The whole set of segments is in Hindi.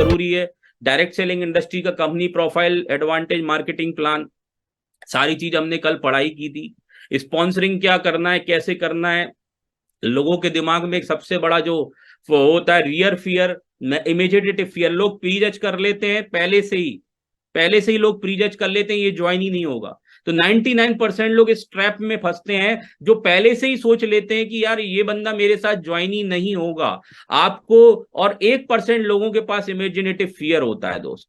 जरूरी है। डायरेक्ट सेलिंग इंडस्ट्री का company profile, advantage, marketing plan, सारी चीज हमने कल पढ़ाई की थी। स्पॉन्सरिंग क्या करना है, कैसे करना है। लोगों के दिमाग में एक सबसे बड़ा जो होता है रियर फियर, इमीडिएट फियर, लोग प्री जज कर लेते हैं पहले से ही लोग प्री जज कर लेते हैं ये ज्वाइन ही नहीं होगा। तो 99% लोग इस ट्रैप में फंसते हैं जो पहले से ही सोच लेते हैं कि यार ये बंदा मेरे साथ ज्वाइन ही नहीं होगा आपको। और 1% लोगों के पास इमेजिनेटिव फियर होता है दोस्त।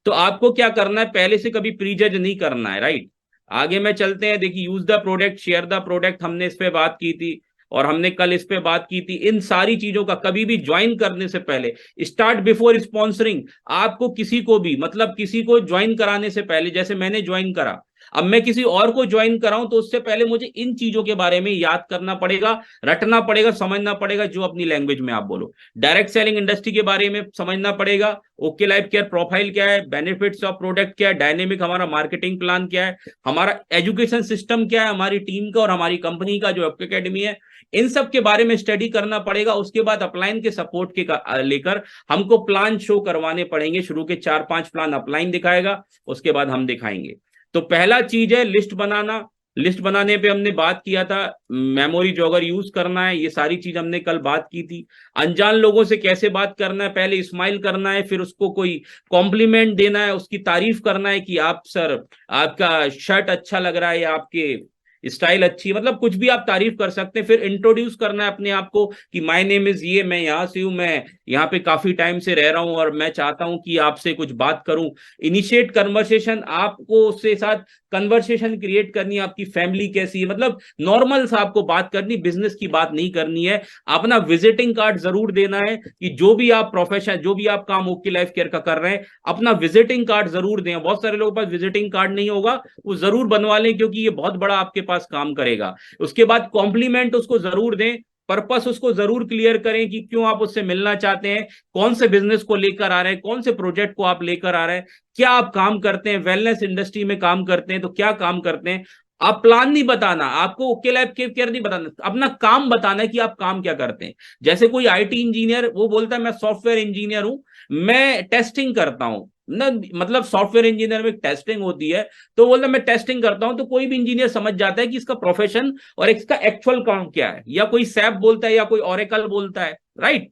तो आपको क्या करना है, पहले से कभी प्री जज नहीं करना है, राइट। आगे में चलते हैं। देखिए, use the product, share the product, हमने इस पे बात की थी और हमने कल इस पे बात की थी। इन सारी चीजों का कभी भी ज्वाइन करने से पहले, स्टार्ट बिफोर स्पॉन्सरिंग, आपको किसी को भी, मतलब किसी को ज्वाइन कराने से पहले, जैसे मैंने ज्वाइन करा, अब मैं किसी और को ज्वाइन कराऊं तो उससे पहले मुझे इन चीजों के बारे में याद करना पड़ेगा, रटना पड़ेगा, समझना पड़ेगा, जो अपनी लैंग्वेज में आप बोलो। डायरेक्ट सेलिंग इंडस्ट्री के बारे में समझना पड़ेगा, ओके लाइफ केयर प्रोफाइल क्या है, बेनिफिट्स ऑफ प्रोडक्ट क्या है, डायनेमिक हमारा मार्केटिंग प्लान क्या है, हमारा एजुकेशन सिस्टम क्या है, हमारी टीम का और हमारी कंपनी का जो एकेडमी है, इन सब के बारे में स्टडी करना पड़ेगा। उसके बाद अपलाइन के सपोर्ट के लेकर हमको प्लान शो करवाने पड़ेंगे। शुरू के 4-5 प्लान अपलाइन दिखाएगा, उसके बाद हम दिखाएंगे। तो पहला चीज है लिस्ट बनाना। लिस्ट बनाने पे हमने बात किया था, मेमोरी जॉगर यूज करना है, ये सारी चीज हमने कल बात की थी। अनजान लोगों से कैसे बात करना है, पहले स्माइल करना है, फिर उसको कोई कॉम्प्लीमेंट देना है, उसकी तारीफ करना है कि आप सर, आपका शर्ट अच्छा लग रहा है, या आपके स्टाइल अच्छी, मतलब कुछ भी आप तारीफ कर सकते हैं। फिर इंट्रोड्यूस करना है अपने आप को कि माय नेम इज ये, मैं यहाँ से हूँ, मैं यहाँ पे काफी टाइम से रह रहा हूँ और मैं चाहता हूँ कि आपसे कुछ बात करूं। इनिशिएट कन्वर्सेशन, आपको उसके साथ कन्वर्सेशन क्रिएट करनी है। आपकी फैमिली कैसी है, मतलब नॉर्मल सा आपको बात करनी, बिजनेस की बात नहीं करनी है। अपना विजिटिंग कार्ड जरूर देना है कि जो भी आप प्रोफेशन, जो भी आप काम ओके लाइफ केयर का कर रहे हैं, अपना विजिटिंग कार्ड जरूर दें। बहुत सारे लोगों के पास विजिटिंग कार्ड नहीं होगा, वो जरूर बनवा लें क्योंकि ये बहुत बड़ा आपके पास काम करेगा। उसके बाद कॉम्प्लीमेंट उसको जरूर दें, पर्पस उसको जरूर क्लियर करें कि क्यों आप उससे मिलना चाहते हैं, कौन से बिजनेस को लेकर आ रहे हैं, कौन से प्रोजेक्ट को आप लेकर आ रहे हैं, क्या आप काम करते हैं, वेलनेस इंडस्ट्री में काम करते हैं तो क्या काम करते हैं। आप प्लान नहीं बताना, आपको ओके लाइफ केयर नहीं बताना, अपना काम बताना है कि आप काम क्या करते हैं। जैसे कोई आईटी इंजीनियर वो बोलता है मैं सॉफ्टवेयर इंजीनियर हूं, मैं टेस्टिंग करता हूं ना, मतलब सॉफ्टवेयर इंजीनियर में टेस्टिंग होती है, तो बोलता मैं टेस्टिंग करता हूं, तो कोई भी इंजीनियर समझ जाता है कि इसका प्रोफेशन और इसका एक्चुअल काम क्या है। या कोई सैप बोलता है या कोई ओरेकल बोलता है, राइट।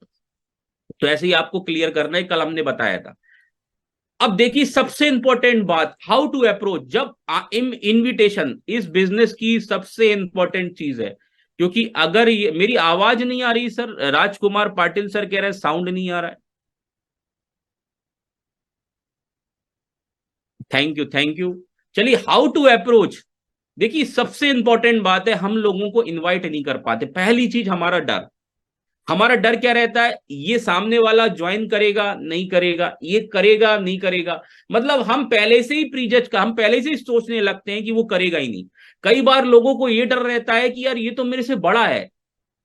तो ऐसे ही आपको क्लियर करना है, कल हमने बताया था। अब देखिए सबसे इंपॉर्टेंट बात, हाउ टू अप्रोच। जब इनविटेशन इस बिजनेस की सबसे इंपॉर्टेंट चीज है, क्योंकि अगर ये मेरी आवाज नहीं आ रही सर, राजकुमार पाटिल सर कह रहे हैं साउंड नहीं आ रहा है। Thank you, thank you. चलिए, हाउ टू अप्रोच। देखिए सबसे इंपॉर्टेंट बात है, हम लोगों को इनवाइट नहीं कर पाते। पहली चीज हमारा डर, हमारा डर क्या रहता है, ये सामने वाला ज्वाइन करेगा नहीं करेगा, ये करेगा नहीं करेगा। मतलब हम पहले से ही प्रीजज का, हम पहले से ही सोचने लगते हैं कि वो करेगा ही नहीं। कई बार लोगों को ये डर रहता है कि यार ये तो मेरे से बड़ा है,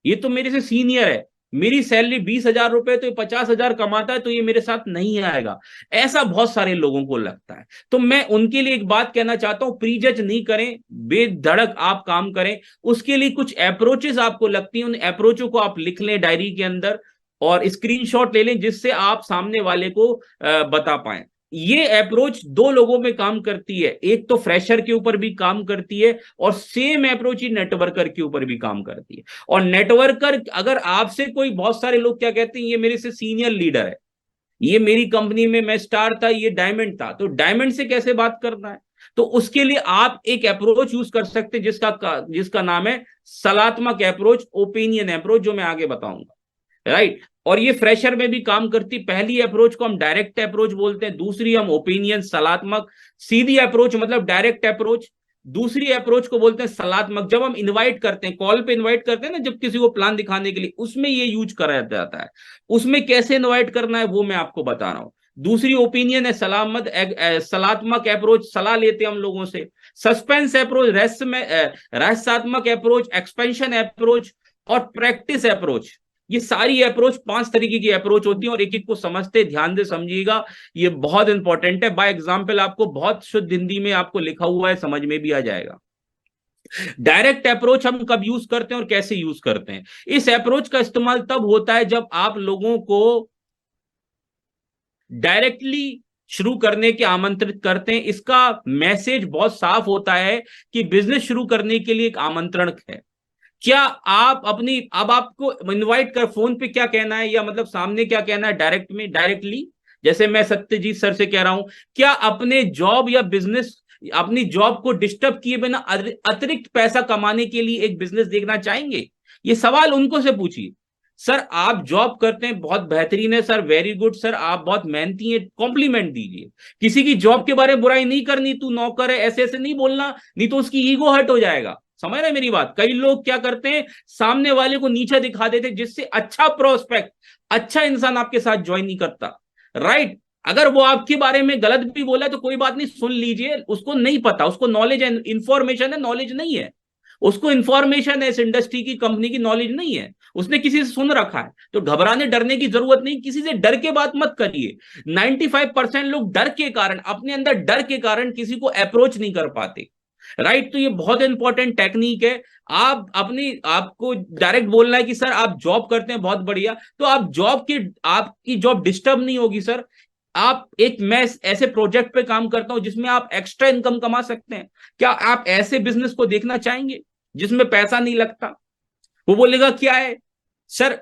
ये तो मेरे से सीनियर है, मेरी सैलरी 20,000 रुपए, तो ये 50,000 कमाता है, तो ये मेरे साथ नहीं आएगा। ऐसा बहुत सारे लोगों को लगता है। तो मैं उनके लिए एक बात कहना चाहता हूं, प्रीजज नहीं करें, बेधड़क आप काम करें। उसके लिए कुछ अप्रोचेस आपको लगती हैं, उन अप्रोचों को आप लिख लें डायरी के अंदर और स्क्रीनशॉट ले लें, जिससे आप सामने वाले को बता पाए। ये अप्रोच दो लोगों में काम करती है, एक तो फ्रेशर के ऊपर भी काम करती है और सेम अप्रोच ही नेटवर्कर के ऊपर भी काम करती है। और नेटवर्कर, अगर आपसे कोई, बहुत सारे लोग क्या कहते हैं, ये मेरे से सीनियर लीडर है, ये मेरी कंपनी में मैं स्टार था, ये डायमंड था, तो डायमंड से कैसे बात करना है। तो उसके लिए आप एक अप्रोच यूज कर सकते हैं जिसका नाम है सलात्मक अप्रोच, ओपिनियन अप्रोच, जो मैं आगे बताऊंगा, राइट। और ये फ्रेशर में भी काम करती। पहली अप्रोच को हम डायरेक्ट अप्रोच बोलते हैं, दूसरी हम ओपिनियन सलात्मक, सीधी अप्रोच मतलब डायरेक्ट अप्रोच, दूसरी अप्रोच को बोलते हैं सलात्मक। जब हम इनवाइट करते हैं, कॉल पे इनवाइट करते हैं ना, जब किसी को प्लान दिखाने के लिए, उसमें ये यूज करा जाता है। उसमें कैसे इनवाइट करना है वो मैं आपको बता रहा हूं। दूसरी ओपिनियन है सलात्मक अप्रोच, सलाह लेते हैं हम लोगों से। सस्पेंस अप्रोच, रहस्यात्मक अप्रोच, एक्सपेंशन अप्रोच और प्रैक्टिस अप्रोच। ये सारी अप्रोच 5 तरीके की अप्रोच होती है और एक एक को समझते, ध्यान से समझिएगा, ये बहुत इंपॉर्टेंट है। बाय एग्जांपल आपको बहुत शुद्ध हिंदी में आपको लिखा हुआ है, समझ में भी आ जाएगा। डायरेक्ट अप्रोच हम कब यूज करते हैं और कैसे यूज करते हैं। इस अप्रोच का इस्तेमाल तब होता है जब आप लोगों को डायरेक्टली शुरू करने के आमंत्रित करते हैं। इसका मैसेज बहुत साफ होता है कि बिजनेस शुरू करने के लिए एक आमंत्रण है। क्या आप अपनी, अब आपको इनवाइट कर फोन पे क्या कहना है या मतलब सामने क्या कहना है, डायरेक्ट में, डायरेक्टली, जैसे मैं सत्यजीत सर से कह रहा हूं, क्या अपने जॉब या बिजनेस, अपनी जॉब को डिस्टर्ब किए बिना अतिरिक्त पैसा कमाने के लिए एक बिजनेस देखना चाहेंगे? ये सवाल उनको से पूछिए। सर आप जॉब करते हैं, बहुत बेहतरीन है सर, वेरी गुड सर, आप बहुत मेहनती हैं, कॉम्प्लीमेंट दीजिए। किसी की जॉब के बारे में बुराई नहीं करनी, तू नौकर है ऐसे ऐसे नहीं बोलना, नहीं तो उसकी ईगो हर्ट हो जाएगा। समझ रहे मेरी बात? कई लोग क्या करते हैं, सामने वाले को नीचा दिखा देते, जिससे अच्छा प्रोस्पेक्ट, अच्छा इंसान आपके साथ ज्वाइन नहीं करता। राइट? अगर वो आपके बारे में गलत भी बोला तो कोई बात नहीं, सुन लीजिए, उसको नहीं पता, उसको नॉलेज है, इंफॉर्मेशन है, नॉलेज नहीं है। उसको इंफॉर्मेशन है, इस इंडस्ट्री की, कंपनी की नॉलेज नहीं है, उसने किसी से सुन रखा है। तो घबराने डरने की जरूरत नहीं, किसी से डर के बात मत करिए। 95% लोग डर के कारण, अपने अंदर डर के कारण किसी को अप्रोच नहीं कर पाते। राइट? तो ये बहुत इंपॉर्टेंट टेक्निक है। आप अपनी, आपको डायरेक्ट बोलना है कि सर आप जॉब करते हैं, बहुत बढ़िया, तो आप जॉब के, आपकी जॉब डिस्टर्ब नहीं होगी सर। आप एक, मैं ऐसे प्रोजेक्ट पे काम करता हूं जिसमें आप एक्स्ट्रा इनकम कमा सकते हैं, क्या आप ऐसे बिजनेस को देखना चाहेंगे जिसमें पैसा नहीं लगता? वो बोलेगा क्या है सर,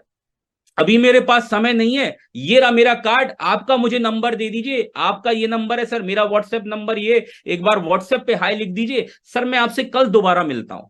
अभी मेरे पास समय नहीं है, ये रहा मेरा कार्ड, आपका मुझे नंबर दे दीजिए, आपका ये नंबर है सर, मेरा व्हाट्सएप नंबर ये, एक बार व्हाट्सएप पे हाई लिख दीजिए सर, मैं आपसे कल दोबारा मिलता हूं।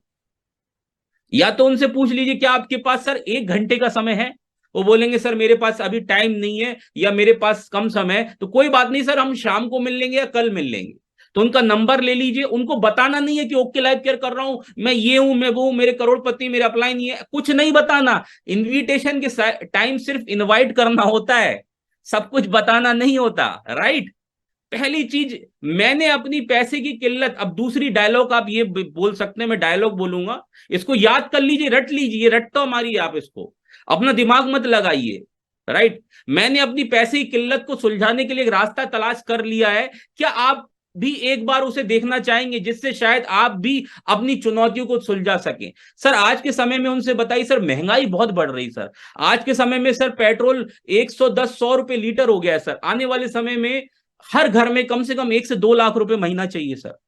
या तो उनसे पूछ लीजिए क्या आपके पास सर 1 घंटे का समय है? वो बोलेंगे सर मेरे पास अभी टाइम नहीं है, या मेरे पास कम समय है, तो कोई बात नहीं सर, हम शाम को मिल लेंगे या कल मिल लेंगे। तो उनका नंबर ले लीजिए। उनको बताना नहीं है कि ओके लाइफ केयर कर रहा हूं, मैं ये हूं, मैं वो हूं, मेरे करोड़पति, मेरे अपलाइन नहीं है, कुछ नहीं बताना। इन्विटेशन के टाइम सिर्फ इनवाइट करना होता है, सब कुछ बताना नहीं होता। राइट? पहली चीज, मैंने अपनी पैसे की किल्लत, अब दूसरी डायलॉग आप ये बोल सकते हैं, मैं डायलॉग बोलूंगा, इसको याद कर लीजिए, रट लीजिए, रट तो मारिए आप इसको, अपना दिमाग मत लगाइए। राइट? मैंने अपनी पैसे की किल्लत को सुलझाने के लिए एक रास्ता तलाश कर लिया है, क्या आप भी एक बार उसे देखना चाहेंगे, जिससे शायद आप भी अपनी चुनौतियों को सुलझा सकें? सर आज के समय में उनसे बताइए, सर महंगाई बहुत बढ़ रही सर, आज के समय में सर पेट्रोल 110-100 रुपए लीटर हो गया है सर, आने वाले समय में हर घर में कम से कम 1 से 2 लाख रुपए महीना चाहिए सर।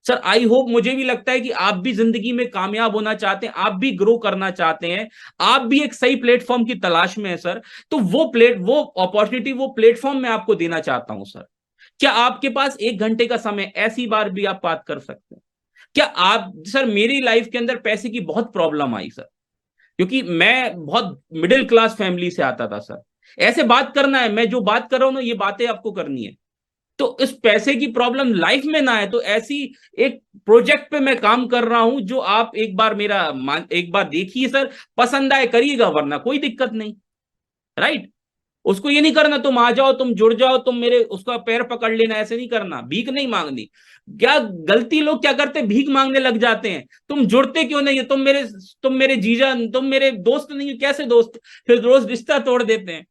सर आई होप, मुझे भी लगता है कि आप भी जिंदगी में कामयाब होना चाहते हैं, आप भी ग्रो करना चाहते हैं, आप भी एक सही प्लेटफॉर्म की तलाश में है सर। तो वो अपॉर्चुनिटी, वो प्लेटफॉर्म मैं आपको देना चाहता हूं सर। क्या आपके पास 1 घंटे का समय, ऐसी बार भी आप बात कर सकते हैं? क्या आप, सर मेरी लाइफ के अंदर पैसे की बहुत प्रॉब्लम आई सर, क्योंकि मैं बहुत मिडिल क्लास फैमिली से आता था सर। ऐसे बात करना है, मैं जो बात कर रहा हूं ना, ये बातें आपको करनी है। तो इस पैसे की प्रॉब्लम लाइफ में ना है, तो ऐसी एक प्रोजेक्ट पे मैं काम कर रहा हूं, जो आप एक बार एक बार देखिए सर, पसंद आए करिएगा, वरना कोई दिक्कत नहीं। राइट? उसको ये नहीं करना तुम आ जाओ, तुम जुड़ जाओ, तुम मेरे उसका पैर पकड़ लेना, ऐसे नहीं करना, भीख नहीं मांगनी। क्या गलती लोग क्या करते हैं, भीख मांगने लग जाते हैं। तुम जुड़ते क्यों नहीं है? तुम मेरे जीजा, तुम मेरे दोस्त नहीं हो, कैसे दोस्त? फिर रोज रिश्ता तोड़ देते हैं।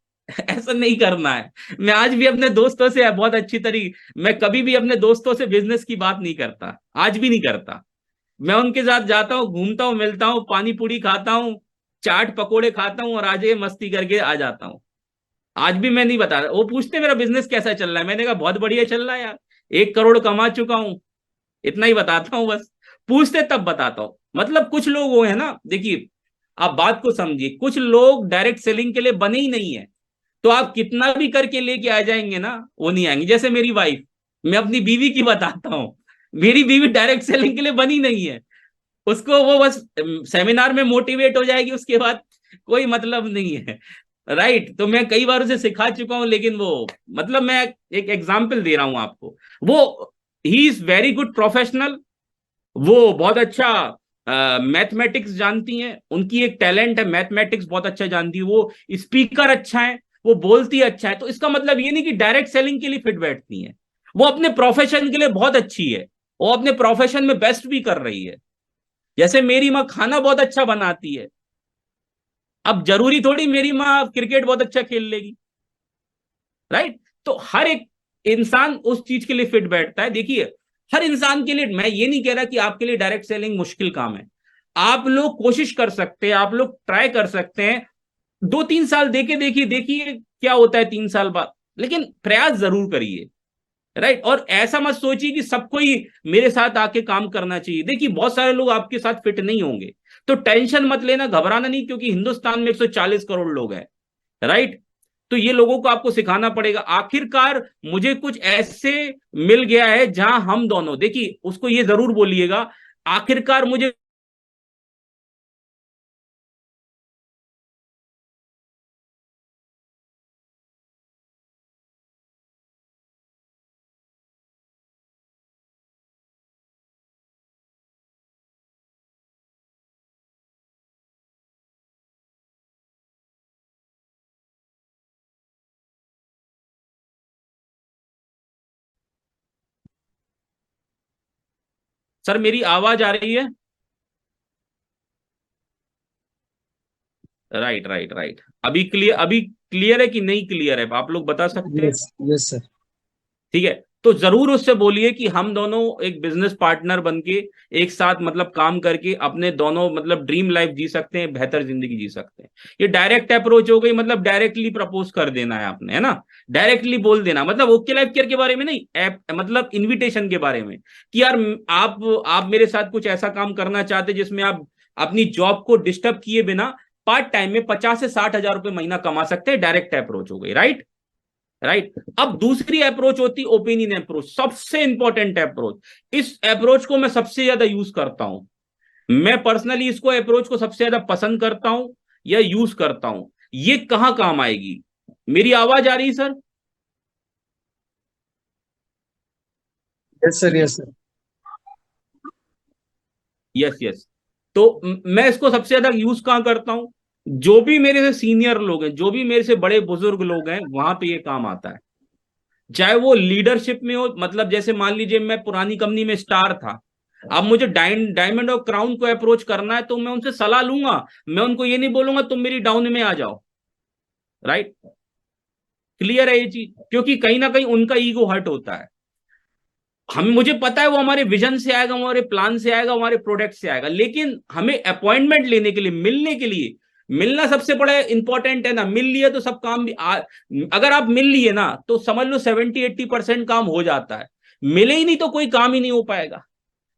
ऐसा नहीं करना है। मैं आज भी अपने दोस्तों से बहुत अच्छी तरीके, मैं कभी भी अपने दोस्तों से बिजनेस की बात नहीं करता, आज भी नहीं करता। मैं उनके साथ जाता हूँ, घूमता हूँ, मिलता हूँ, पानी पूरी खाता हूँ, चाट पकोड़े खाता हूँ, और आज ये मस्ती करके आ जाता हूँ। आज भी मैं नहीं बता रहा। वो पूछते मेरा बिजनेस कैसा चल रहा है, मैंने कहा बहुत बढ़िया चल रहा है यार, 1 करोड़ कमा चुका हूं, इतना ही बताता हूं बस। पूछते तब बताता हूं। मतलब कुछ लोग वो है ना, देखिए आप बात को समझिए, कुछ लोग डायरेक्ट सेलिंग के लिए बने ही नहीं है, तो आप कितना भी करके लेके आ जाएंगे ना, वो नहीं आएंगे। जैसे मेरी वाइफ, मैं अपनी बीवी की बताता हूँ, मेरी बीवी डायरेक्ट सेलिंग के लिए बनी नहीं है, उसको वो बस सेमिनार में मोटिवेट हो जाएगी, उसके बाद कोई मतलब नहीं है। राइट? तो मैं कई बार उसे सिखा चुका हूं, लेकिन वो, मतलब मैं एक एग्जांपल दे रहा हूं आपको, वो, he is very good professional, वो बहुत अच्छा मैथमेटिक्स जानती हैं, उनकी एक टैलेंट है, मैथमेटिक्स बहुत अच्छा जानती है, वो स्पीकर अच्छा है, वो बोलती अच्छा है। तो इसका मतलब ये नहीं कि डायरेक्ट सेलिंग के लिए फिट बैठती है, वो अपने प्रोफेशन के लिए बहुत अच्छी है, वो अपने प्रोफेशन में बेस्ट भी कर रही है। जैसे मेरी माँ खाना बहुत अच्छा बनाती है, अब जरूरी थोड़ी मेरी माँ क्रिकेट बहुत अच्छा खेल लेगी। राइट? तो हर एक इंसान उस चीज के लिए फिट बैठता है। देखिए हर इंसान के लिए, मैं ये नहीं कह रहा कि आपके लिए डायरेक्ट सेलिंग मुश्किल काम है, आप लोग कोशिश कर सकते हैं, आप लोग ट्राई कर सकते हैं, 2-3 साल देखिए देखिए देखिए क्या होता है 3 साल बाद। लेकिन प्रयास जरूर करिए, राइट। और ऐसा मत सोचिए कि सबको ही मेरे साथ आके काम करना चाहिए। देखिए बहुत सारे लोग आपके साथ फिट नहीं होंगे, तो टेंशन मत लेना, घबराना नहीं, क्योंकि हिंदुस्तान में 140 करोड़ लोग हैं, राइट। तो ये लोगों को आपको सिखाना पड़ेगा। आखिरकार मुझे कुछ ऐसे मिल गया है जहां हम दोनों, देखिए उसको ये जरूर बोलिएगा, आखिरकार मुझे सर मेरी आवाज आ रही है? Right right right. अभी क्लियर है कि नहीं क्लियर है, आप लोग बता सकते हैं? Yes yes sir. ठीक है, तो जरूर उससे बोलिए कि हम दोनों एक बिजनेस पार्टनर बन के एक साथ मतलब काम करके अपने दोनों मतलब ड्रीम लाइफ जी सकते हैं, बेहतर जिंदगी जी सकते हैं। ये डायरेक्ट अप्रोच हो गई, मतलब डायरेक्टली प्रपोज कर देना है आपने, है ना, डायरेक्टली बोल देना, मतलब ओके लाइफ केयर के बारे में नहीं, मतलब इन्विटेशन के बारे में कि यार आप मेरे साथ कुछ ऐसा काम करना चाहते जिसमें आप अपनी जॉब को डिस्टर्ब किए बिना पार्ट टाइम में 50 से 60 हजार रुपए महीना कमा सकते हैं। डायरेक्ट अप्रोच हो गई, राइट। राइट। अब दूसरी अप्रोच होती ओपिनियन अप्रोच, सबसे इंपॉर्टेंट अप्रोच। इस अप्रोच को मैं सबसे ज्यादा यूज करता हूं, मैं पर्सनली इसको अप्रोच को सबसे ज्यादा पसंद करता हूं या यूज करता हूं। ये कहां काम आएगी? मेरी आवाज आ रही है sir? Yes sir yes sir. Yes yes. तो मैं इसको सबसे ज्यादा यूज कहां करता हूं? जो भी मेरे से सीनियर लोग हैं, जो भी मेरे से बड़े बुजुर्ग लोग हैं, वहां पे ये काम आता है। चाहे वो लीडरशिप में हो, मतलब जैसे मान लीजिए मैं पुरानी कंपनी में स्टार था, अब मुझे डायमंड और क्राउन को अप्रोच करना है, तो मैं उनसे सलाह लूंगा, मैं उनको ये नहीं बोलूंगा तुम मेरी डाउन में आ जाओ, राइट। क्लियर है ये चीज? क्योंकि कहीं ना कहीं उनका ईगो हर्ट होता है। हमें मुझे पता है वो हमारे विजन से आएगा, हमारे प्लान से आएगा, हमारे प्रोडक्ट से आएगा, लेकिन हमें अपॉइंटमेंट लेने के लिए, मिलने के लिए, मिलना सबसे बड़ा इंपॉर्टेंट है ना। मिल लिए तो सब काम भी अगर आप मिल लिए ना तो समझ लो 70-80% काम हो जाता है। मिले ही नहीं तो कोई काम ही नहीं हो पाएगा।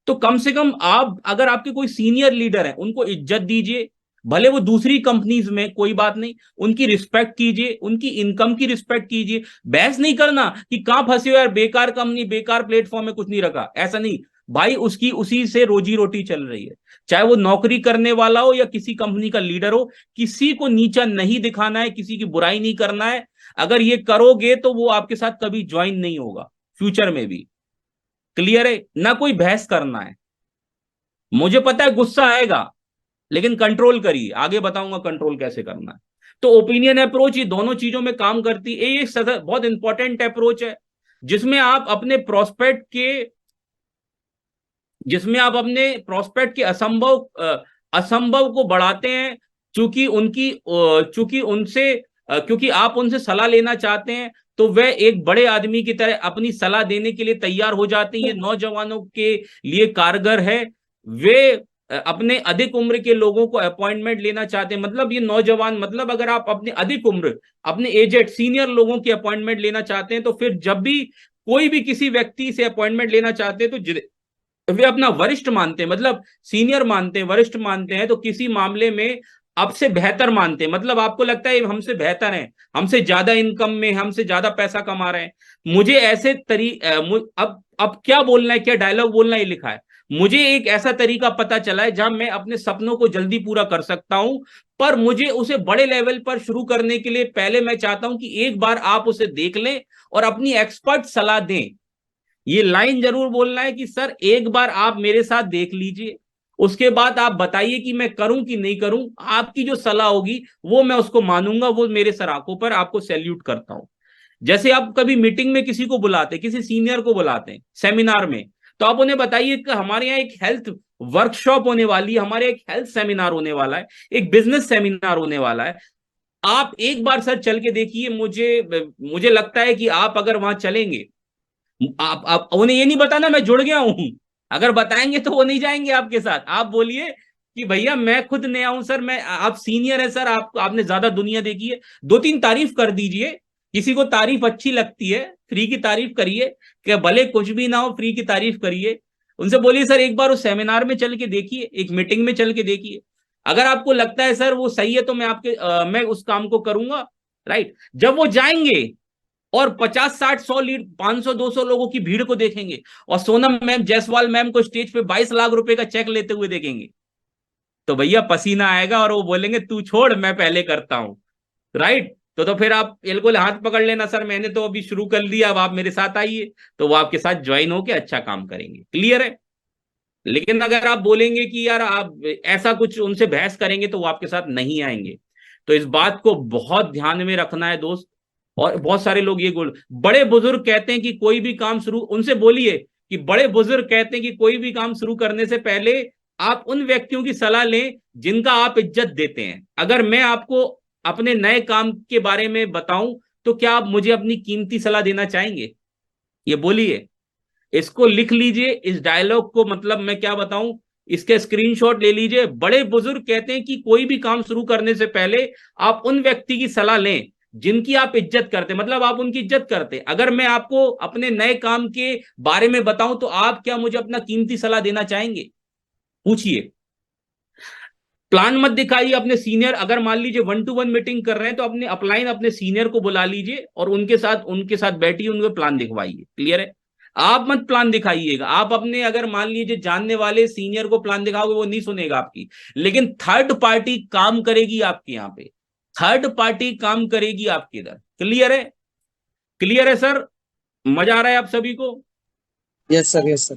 तो कम से कम आप, अगर आपके कोई सीनियर लीडर है, उनको इज्जत दीजिए, भले वो दूसरी कंपनीज में, कोई बात नहीं, उनकी रिस्पेक्ट कीजिए, उनकी इनकम की रिस्पेक्ट कीजिए। बहस नहीं करना कि कहां फंसे हो यार, बेकार कंपनी, बेकार प्लेटफॉर्म में कुछ नहीं रखा, ऐसा नहीं। भाई उसकी उसी से रोजी रोटी चल रही है, चाहे वो नौकरी करने वाला हो या किसी कंपनी का लीडर हो। किसी को नीचा नहीं दिखाना है, किसी की बुराई नहीं करना है। अगर ये करोगे तो वो आपके साथ कभी ज्वाइन नहीं होगा, फ्यूचर में भी। क्लियर है ना? कोई बहस करना है। मुझे पता है गुस्सा आएगा, लेकिन कंट्रोल करिए, आगे बताऊंगा कंट्रोल कैसे करना है। तो ओपिनियन अप्रोच ये दोनों चीजों में काम करती है। ये बहुत इंपॉर्टेंट अप्रोच है, जिसमें आप अपने प्रोस्पेक्ट के जिसमें आप अपने प्रोस्पेक्ट के असंभव को बढ़ाते हैं। चूंकि उनसे क्योंकि आप उनसे सलाह लेना चाहते हैं, तो वह एक बड़े आदमी की तरह अपनी सलाह देने के लिए तैयार हो जाती है, नौजवानों के लिए कारगर है। वे अपने अधिक उम्र के लोगों को अपॉइंटमेंट लेना चाहते हैं, मतलब ये नौजवान, मतलब अगर आप अपने अधिक उम्र, अपने एजेड सीनियर लोगों की अपॉइंटमेंट लेना चाहते हैं, तो फिर जब भी कोई भी किसी व्यक्ति से अपॉइंटमेंट लेना चाहते हैं, तो वे अपना वरिष्ठ मानते हैं, मतलब सीनियर मानते हैं, वरिष्ठ मानते हैं, तो किसी मामले में आपसे बेहतर मानते हैं, मतलब आपको लगता है हमसे बेहतर है, हमसे ज्यादा इनकम में, हमसे ज्यादा पैसा कमा रहे हैं। मुझे ऐसे अब क्या बोलना है, क्या डायलॉग बोलना है, ये लिखा है। मुझे एक ऐसा तरीका पता चला है जहां मैं अपने सपनों को जल्दी पूरा कर सकता हूं, पर मुझे उसे बड़े लेवल पर शुरू करने के लिए पहले मैं चाहता हूं कि एक बार आप उसे देख लें और अपनी एक्सपर्ट सलाह दें। ये लाइन जरूर बोलना है कि सर एक बार आप मेरे साथ देख लीजिए, उसके बाद आप बताइए कि मैं करूं कि नहीं करूं, आपकी जो सलाह होगी वो मैं उसको मानूंगा, वो मेरे सर आंखों पर, आपको सैल्यूट करता हूं। जैसे आप कभी मीटिंग में किसी को बुलाते, किसी सीनियर को बुलाते हैं सेमिनार में, तो आप उन्हें बताइए कि हमारे यहाँ एक हेल्थ वर्कशॉप होने वाली है, हमारे एक हेल्थ सेमिनार होने वाला है, एक बिजनेस सेमिनार होने वाला है। आप एक बार सर चल के देखिए, मुझे मुझे लगता है कि आप अगर वहां चलेंगे, आप उन्हें ये नहीं बताना मैं जुड़ गया हूं, अगर बताएंगे तो वो नहीं जाएंगे आपके साथ। आप बोलिए कि भैया मैं खुद नया हूं सर, मैं, आप सीनियर है सर, आपने ज्यादा दुनिया देखी है, दो तीन तारीफ कर दीजिए। किसी को तारीफ अच्छी लगती है, फ्री की तारीफ करिए, कि भले कुछ भी ना हो फ्री की तारीफ करिए। उनसे बोलिए सर एक बार उस सेमिनार में चल के देखिए, एक मीटिंग में चल के देखिए, अगर आपको लगता है सर वो सही है तो मैं उस काम को करूंगा। राइट, जब वो जाएंगे और 50 60 100 लीड 500 200 लोगों की भीड़ को देखेंगे और सोनम मैम जायसवाल मैम को स्टेज पे 22 लाख रुपए का चेक लेते हुए देखेंगे, तो भैया पसीना आएगा और वो बोलेंगे तू छोड़ मैं पहले करता हूं। राइट, तो फिर आप बिल्कुल हाथ पकड़ लेना, सर मैंने तो अभी शुरू कर लिया, अब आप मेरे साथ आइए, तो वो आपके साथ ज्वाइन होके अच्छा काम करेंगे। क्लियर है? लेकिन अगर आप बोलेंगे कि यार आप ऐसा कुछ उनसे बहस करेंगे तो वो आपके साथ नहीं आएंगे। तो इस बात को बहुत ध्यान में रखना है दोस्त। और बहुत सारे लोग ये बोल, बड़े बुजुर्ग कहते हैं कि कोई भी काम शुरू, उनसे बोलिए कि बड़े बुजुर्ग कहते हैं कि कोई भी काम शुरू करने से पहले आप उन व्यक्तियों की सलाह लें जिनका आप इज्जत देते हैं। अगर मैं आपको अपने नए काम के बारे में बताऊं तो क्या आप मुझे अपनी कीमती सलाह देना चाहेंगे? ये बोलिए, इसको लिख लीजिए, इस डायलॉग को, मतलब मैं क्या बताऊं, इसके स्क्रीनशॉट ले लीजिए। बड़े बुजुर्ग कहते हैं कि कोई भी काम शुरू करने से पहले आप उन व्यक्ति की सलाह लें जिनकी आप इज्जत करते, मतलब आप उनकी इज्जत करते। अगर मैं आपको अपने नए काम के बारे में बताऊं तो आप क्या मुझे अपना कीमती सलाह देना चाहेंगे? पूछिए। प्लान मत दिखाइए अपने सीनियर, अगर मान लीजिए 1 to 1 मीटिंग कर रहे हैं तो अपने अपलाइन अपने सीनियर को बुला लीजिए और उनके साथ बैठिए, उनको प्लान दिखवाइए। क्लियर है? आप मत प्लान दिखाइएगा। आप अपने अगर मान लीजिए जानने वाले सीनियर को प्लान दिखाओगे वो नहीं सुनेगा आपकी, लेकिन थर्ड पार्टी काम करेगी आपके यहाँ पे, थर्ड पार्टी काम करेगी आपके इधर। क्लियर है? क्लियर है सर? मजा आ रहा है आप सभी को? Yes sir, yes sir.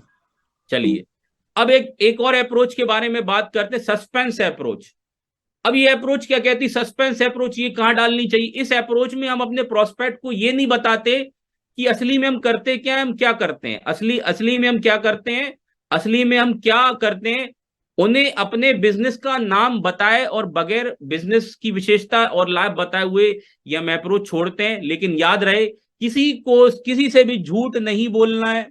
चलिए, अब एक और अप्रोच के बारे में बात करते हैं, सस्पेंस अप्रोच। अब ये अप्रोच क्या कहती, सस्पेंस अप्रोच ये कहां डालनी चाहिए? इस अप्रोच में हम अपने प्रोस्पेक्ट को ये नहीं बताते कि असली में हम करते क्या है, हम क्या करते हैं, असली असली में हम क्या करते हैं, असली में हम क्या करते हैं। उन्हें अपने बिजनेस का नाम बताए और बगैर बिजनेस की विशेषता और लाभ बताए हुए ये हम अप्रोच छोड़ते हैं। लेकिन याद रहे, किसी से भी झूठ नहीं बोलना है,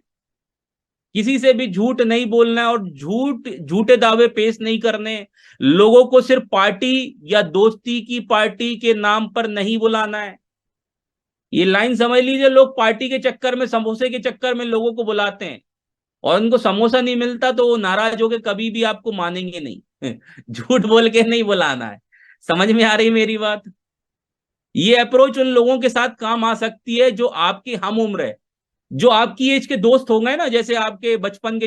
किसी से भी झूठ नहीं बोलना है और झूठे दावे पेश नहीं करने। लोगों को सिर्फ पार्टी या दोस्ती की पार्टी के नाम पर नहीं बुलाना है। ये लाइन समझ लीजिए, लोग पार्टी के चक्कर में, समोसे के चक्कर में लोगों को बुलाते हैं और उनको समोसा नहीं मिलता तो वो नाराज होकर कभी भी आपको मानेंगे नहीं। झूठ बोल के नहीं बुलाना है। समझ में आ रही मेरी बात? ये अप्रोच उन लोगों के साथ काम आ सकती है जो आपकी हम उम्र है, जो आपकी एज के दोस्त हो गए ना, जैसे आपके बचपन के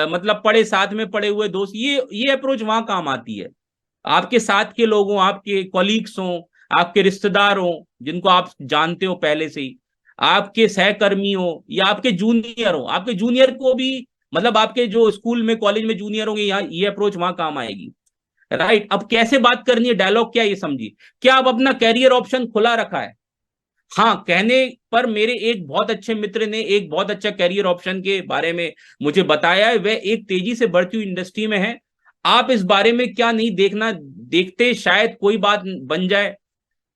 मतलब पढ़े साथ में पढ़े हुए दोस्त, ये अप्रोच वहां काम आती है। आपके साथ के लोग हों, आपके कॉलीग्स हों, आपके रिश्तेदार हों जिनको आप जानते हो पहले से ही, आपके सहकर्मी हो या आपके जूनियर हो, आपके जूनियर को भी, मतलब आपके जो स्कूल में कॉलेज में जूनियर होंगे, यहाँ ये अप्रोच वहां काम आएगी। राइट, अब कैसे बात करनी है, डायलॉग क्या, ये समझिए। क्या आप अपना कैरियर ऑप्शन खुला रखा है? हाँ, कहने पर मेरे एक बहुत अच्छे मित्र ने एक बहुत अच्छा कैरियर ऑप्शन के बारे में मुझे बताया है, वह एक तेजी से बढ़ती हुई इंडस्ट्री में है। आप इस बारे में क्या नहीं देखते, शायद कोई बात बन जाए।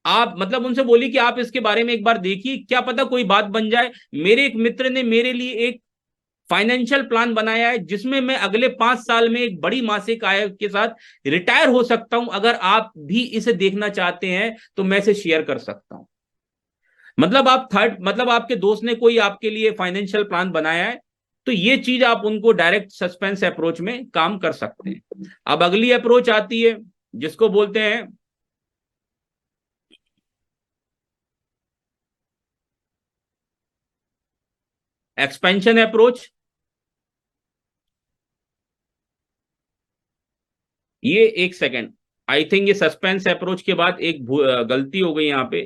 आप मतलब उनसे बोलिए कि आप इसके बारे में एक बार देखिए, क्या पता कोई बात बन जाए। मेरे एक मित्र ने मेरे लिए एक फाइनेंशियल प्लान बनाया है जिसमें मैं अगले 5 साल में एक बड़ी मासिक आय के साथ रिटायर हो सकता हूं। अगर आप भी इसे देखना चाहते हैं तो मैं इसे शेयर कर सकता हूं। मतलब आपके दोस्त ने कोई आपके लिए फाइनेंशियल प्लान बनाया है, तो ये चीज आप उनको डायरेक्ट सस्पेंस अप्रोच में काम कर सकते हैं। अब अगली अप्रोच आती है जिसको बोलते हैं एक्सपेंशन अप्रोच। ये एक सेकंड, आई थिंक ये सस्पेंस अप्रोच के बाद एक गलती हो गई यहाँ पे।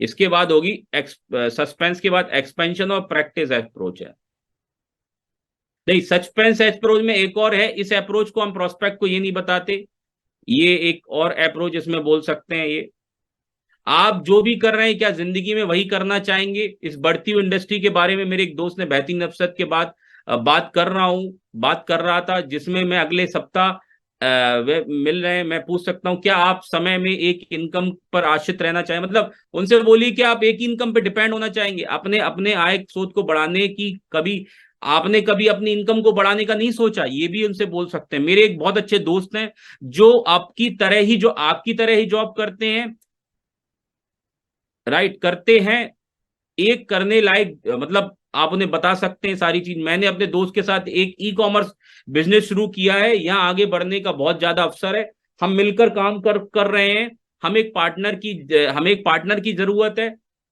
इसके बाद होगी सस्पेंस के बाद एक्सपेंशन और प्रैक्टिस अप्रोच है। नहीं, सस्पेंस अप्रोच में एक और है, इस अप्रोच को हम प्रोस्पेक्ट को ये नहीं बताते। ये एक और अप्रोच इसमें बोल सकते हैं। ये आप जो भी कर रहे हैं क्या जिंदगी में वही करना चाहेंगे? इस बढ़ती हुई इंडस्ट्री के बारे में मेरे एक दोस्त ने बहती नफसत के बाद बात कर रहा था, जिसमें मैं अगले सप्ताह वे मिल रहे हैं। मैं पूछ सकता हूं क्या आप समय में एक इनकम पर आश्रित रहना चाहें? मतलब उनसे बोलिए कि आप एक इनकम पे डिपेंड होना चाहेंगे अपने अपने आय स्रोत को बढ़ाने की? कभी आपने कभी अपनी इनकम को बढ़ाने का नहीं सोचा? ये भी उनसे बोल सकते हैं। मेरे एक बहुत अच्छे दोस्त हैं जो आपकी तरह ही जॉब करते हैं। राइट करते हैं, एक करने लायक, मतलब आप उन्हें बता सकते हैं सारी चीज। मैंने अपने दोस्त के साथ एक ई कॉमर्स बिजनेस शुरू किया है, यहाँ आगे बढ़ने का बहुत ज्यादा अवसर है। हम मिलकर काम कर रहे हैं। हमें एक पार्टनर की जरूरत है।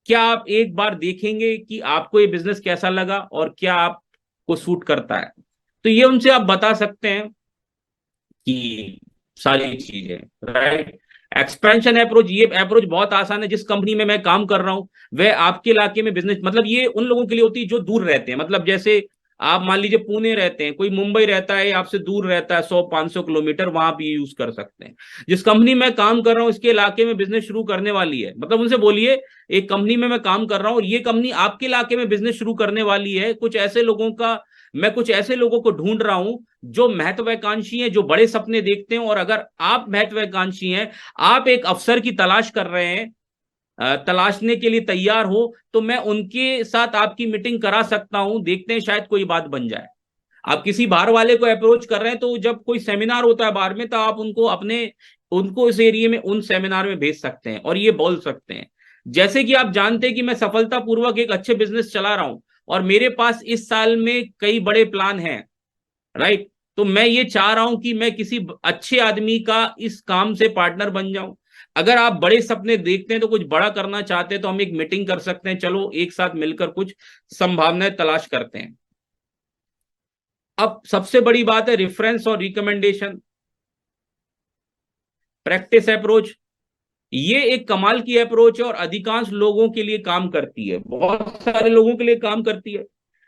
क्या आप एक बार देखेंगे कि आपको ये बिजनेस कैसा लगा और क्या आपको सूट करता है? तो ये उनसे आप बता सकते हैं कि सारी चीजें, राइट। एक्सपेंशन अप्रोच, ये अप्रोच बहुत आसान है। जिस कंपनी में मैं काम कर रहा हूं वह आपके इलाके में बिजनेस, मतलब ये उन लोगों के लिए होती है जो दूर रहते हैं। मतलब जैसे आप मान लीजिए पुणे रहते हैं, कोई मुंबई रहता है, आपसे दूर रहता है 100-500 किलोमीटर, वहां भी यूज कर सकते हैं। जिस कंपनी में काम कर रहा हूँ इसके इलाके में बिजनेस शुरू करने वाली है, मतलब उनसे बोलिए एक कंपनी में मैं काम कर रहा हूँ और ये कंपनी आपके इलाके में बिजनेस शुरू करने वाली है। मैं कुछ ऐसे लोगों को ढूंढ रहा हूं जो महत्वाकांक्षी हैं, जो बड़े सपने देखते हैं। और अगर आप महत्वाकांक्षी हैं, आप एक अवसर की तलाश कर रहे हैं, तलाशने के लिए तैयार हो, तो मैं उनके साथ आपकी मीटिंग करा सकता हूं। देखते हैं शायद कोई बात बन जाए। आप किसी बाहर वाले को अप्रोच कर रहे हैं तो जब कोई सेमिनार होता है बाहर में, तो आप उनको इस एरिया में उन सेमिनार में भेज सकते हैं और ये बोल सकते हैं जैसे कि आप जानते हैं कि मैं सफलतापूर्वक एक अच्छे बिजनेस चला रहा हूं और मेरे पास इस साल में कई बड़े प्लान हैं, राइट। तो मैं ये चाह रहा हूं कि मैं किसी अच्छे आदमी का इस काम से पार्टनर बन जाऊं। अगर आप बड़े सपने देखते हैं तो कुछ बड़ा करना चाहते हैं तो हम एक मीटिंग कर सकते हैं, चलो एक साथ मिलकर कुछ संभावनाएं तलाश करते हैं। अब सबसे बड़ी बात है रेफरेंस और रिकमेंडेशन। प्रैक्टिस अप्रोच, ये एक कमाल की अप्रोच है और अधिकांश लोगों के लिए काम करती है, बहुत सारे लोगों के लिए काम करती है।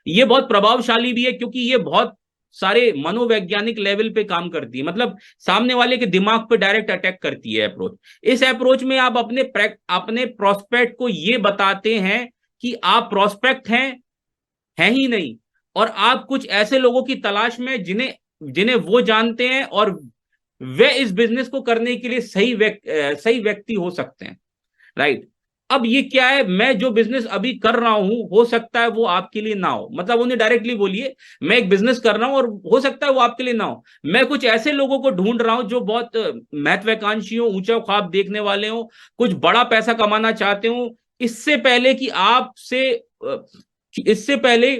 ये बहुत प्रभावशाली भी है क्योंकि ये बहुत सारे मनोवैज्ञानिक लेवल पे काम करती है, मतलब सामने वाले के दिमाग पे डायरेक्ट अटैक करती है अप्रोच। इस अप्रोच में आप अपने प्रोस्पेक्ट को ये बताते हैं कि आप प्रोस्पेक्ट हैं ही नहीं, और आप कुछ ऐसे लोगों की तलाश में जिन्हें जिन्हें वो जानते हैं और वे इस बिजनेस को करने के लिए सही व्यक्ति हो सकते हैं, राइट। अब ये क्या है, मैं जो बिजनेस अभी कर रहा हूं हो सकता है वो आपके लिए ना हो, मतलब उन्हें डायरेक्टली बोलिए मैं एक बिजनेस कर रहा हूं और हो सकता है वो आपके लिए ना हो। मैं कुछ ऐसे लोगों को ढूंढ रहा हूं जो बहुत महत्वाकांक्षी हो, ऊंचा ख्वाब देखने वाले हो, कुछ बड़ा पैसा कमाना चाहते हो। इससे पहले कि आपसे इससे पहले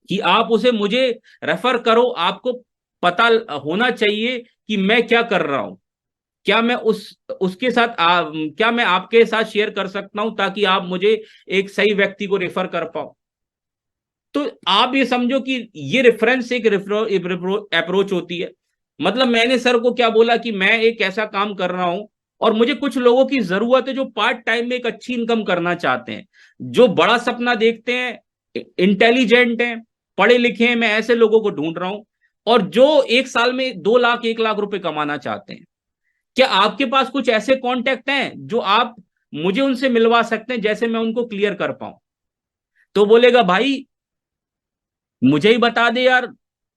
कि आप उसे मुझे रेफर करो, आपको पता होना चाहिए कि मैं क्या कर रहा हूं। क्या मैं उसके साथ क्या मैं आपके साथ शेयर कर सकता हूं ताकि आप मुझे एक सही व्यक्ति को रेफर कर पाओ। तो आप ये समझो कि ये रेफरेंस एक अप्रोच होती है। मतलब मैंने सर को क्या बोला कि मैं एक ऐसा काम कर रहा हूं और मुझे कुछ लोगों की जरूरत है जो पार्ट टाइम में एक अच्छी इनकम करना चाहते हैं, जो बड़ा सपना देखते हैं, इंटेलिजेंट हैं, पढ़े लिखे हैं। मैं ऐसे लोगों को ढूंढ रहा हूं और जो एक साल में 2 लाख 1 लाख रुपए कमाना चाहते हैं। क्या आपके पास कुछ ऐसे कॉन्टेक्ट हैं जो आप मुझे उनसे मिलवा सकते हैं, जैसे मैं उनको क्लियर कर पाऊं? तो बोलेगा भाई मुझे ही बता दे यार,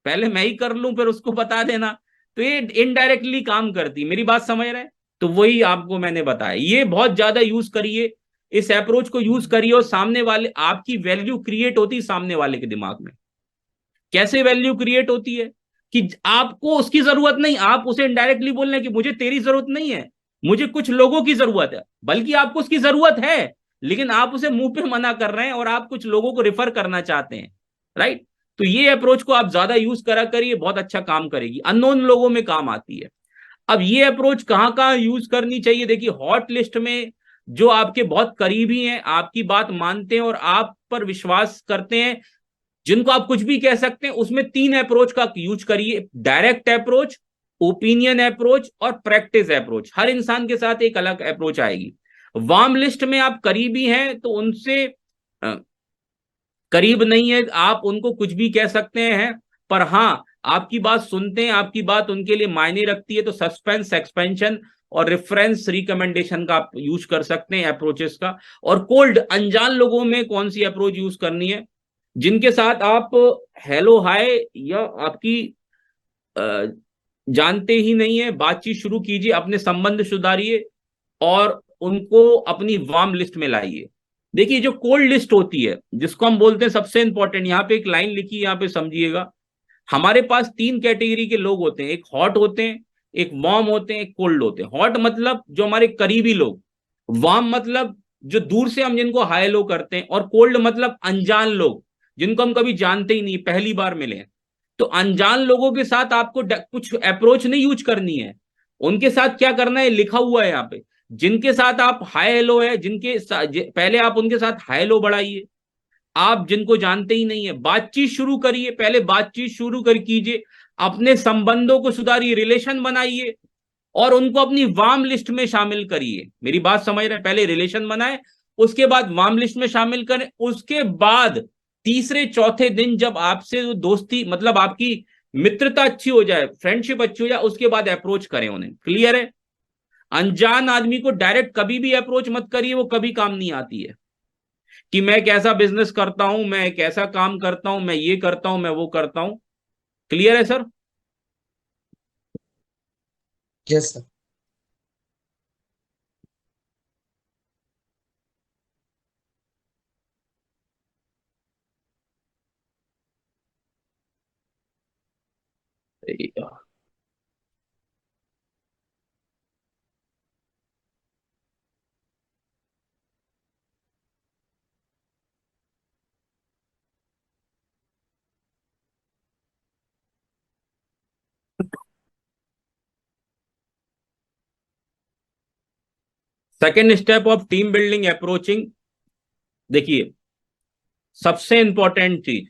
पहले मैं ही कर लूं फिर उसको बता देना। तो ये इनडायरेक्टली काम करती, मेरी बात समझ रहे हैं? तो वही आपको मैंने बताया, ये बहुत ज्यादा यूज करिए, इस अप्रोच को यूज करिए और सामने वाले, आपकी वैल्यू क्रिएट होती है सामने वाले के दिमाग में। कैसे वैल्यू क्रिएट होती है कि आपको उसकी जरूरत नहीं, आप उसे इनडायरेक्टली बोल रहे हैं कि मुझे तेरी जरूरत नहीं है, मुझे कुछ लोगों की जरूरत है। बल्कि आपको उसकी जरूरत है, लेकिन आप उसे मुंह पे मना कर रहे हैं और आप कुछ लोगों को रेफर करना चाहते हैं, राइट। तो ये अप्रोच को आप ज्यादा यूज करा करिए, बहुत अच्छा काम करेगी, अननोन लोगों में काम आती है। अब ये अप्रोच कहां कहां यूज करनी चाहिए, देखिए हॉट लिस्ट में जो आपके बहुत करीबी हैं, आपकी बात मानते हैं और आप पर विश्वास करते हैं, जिनको आप कुछ भी कह सकते हैं, उसमें 3 अप्रोच का यूज करिए। डायरेक्ट अप्रोच, ओपिनियन अप्रोच और प्रैक्टिस अप्रोच। हर इंसान के साथ एक अलग अप्रोच आएगी। वार्म लिस्ट में आप करीबी हैं तो उनसे करीब नहीं है, आप उनको कुछ भी कह सकते हैं, पर हाँ आपकी बात सुनते हैं, आपकी बात उनके लिए मायने रखती है। तो सस्पेंस, एक्सपेंशन और रेफरेंस रिकमेंडेशन का आप यूज कर सकते हैं अप्रोचेस का। और कोल्ड, अनजान लोगों में कौन सी अप्रोच यूज करनी है, जिनके साथ आप हेलो हाय या आपकी जानते ही नहीं है, बातचीत शुरू कीजिए, अपने संबंध सुधारिए और उनको अपनी वार्म लिस्ट में लाइए। देखिए जो कोल्ड लिस्ट होती है, जिसको हम बोलते हैं सबसे इंपॉर्टेंट, यहाँ पे एक लाइन लिखी, यहाँ पे समझिएगा। हमारे पास 3 कैटेगरी के लोग होते हैं, एक हॉट होते हैं, एक वार्म होते हैं, एक कोल्ड होते हैं। हॉट मतलब जो हमारे करीबी लोग, वार्म मतलब जो दूर से हम जिनको हाय लो करते हैं, और कोल्ड मतलब अनजान लोग जिनको हम कभी जानते ही नहीं, पहली बार मिले हैं। तो अनजान लोगों के साथ आपको कुछ अप्रोच नहीं यूज करनी है, उनके साथ क्या करना है लिखा हुआ है यहाँ पे। जिनके साथ आप हाय हेलो है, पहले आप उनके साथ हाय हेलो बढ़ाइए। आप जिनको जानते ही नहीं है, बातचीत शुरू करिए, पहले बातचीत शुरू कर कीजिए, अपने संबंधों को सुधारिए, रिलेशन बनाइए, और उनको अपनी वार्म लिस्ट में शामिल करिए। मेरी बात समझ रहे हैं? पहले रिलेशन बनाए, उसके बाद वार्म लिस्ट में शामिल करें, उसके बाद तीसरे चौथे दिन जब आपसे दोस्ती मतलब आपकी मित्रता अच्छी हो जाए, फ्रेंडशिप अच्छी हो जाए, उसके बाद अप्रोच करें उन्हें। क्लियर है? अनजान आदमी को डायरेक्ट कभी भी अप्रोच मत करिए, वो कभी काम नहीं आती है कि मैं कैसा बिजनेस करता हूं, मैं कैसा काम करता हूं, मैं ये करता हूं, मैं वो करता हूं। क्लियर है sir? Yes sir. Second step of team building approaching, देखिए सबसे इंपॉर्टेंट चीज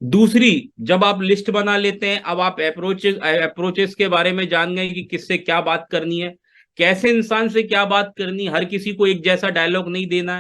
दूसरी, जब आप लिस्ट बना लेते हैं, अब आप अप्रोचेस के बारे में जान गए कि किससे क्या बात करनी है, कैसे इंसान से क्या बात करनी है। हर किसी को एक जैसा डायलॉग नहीं देना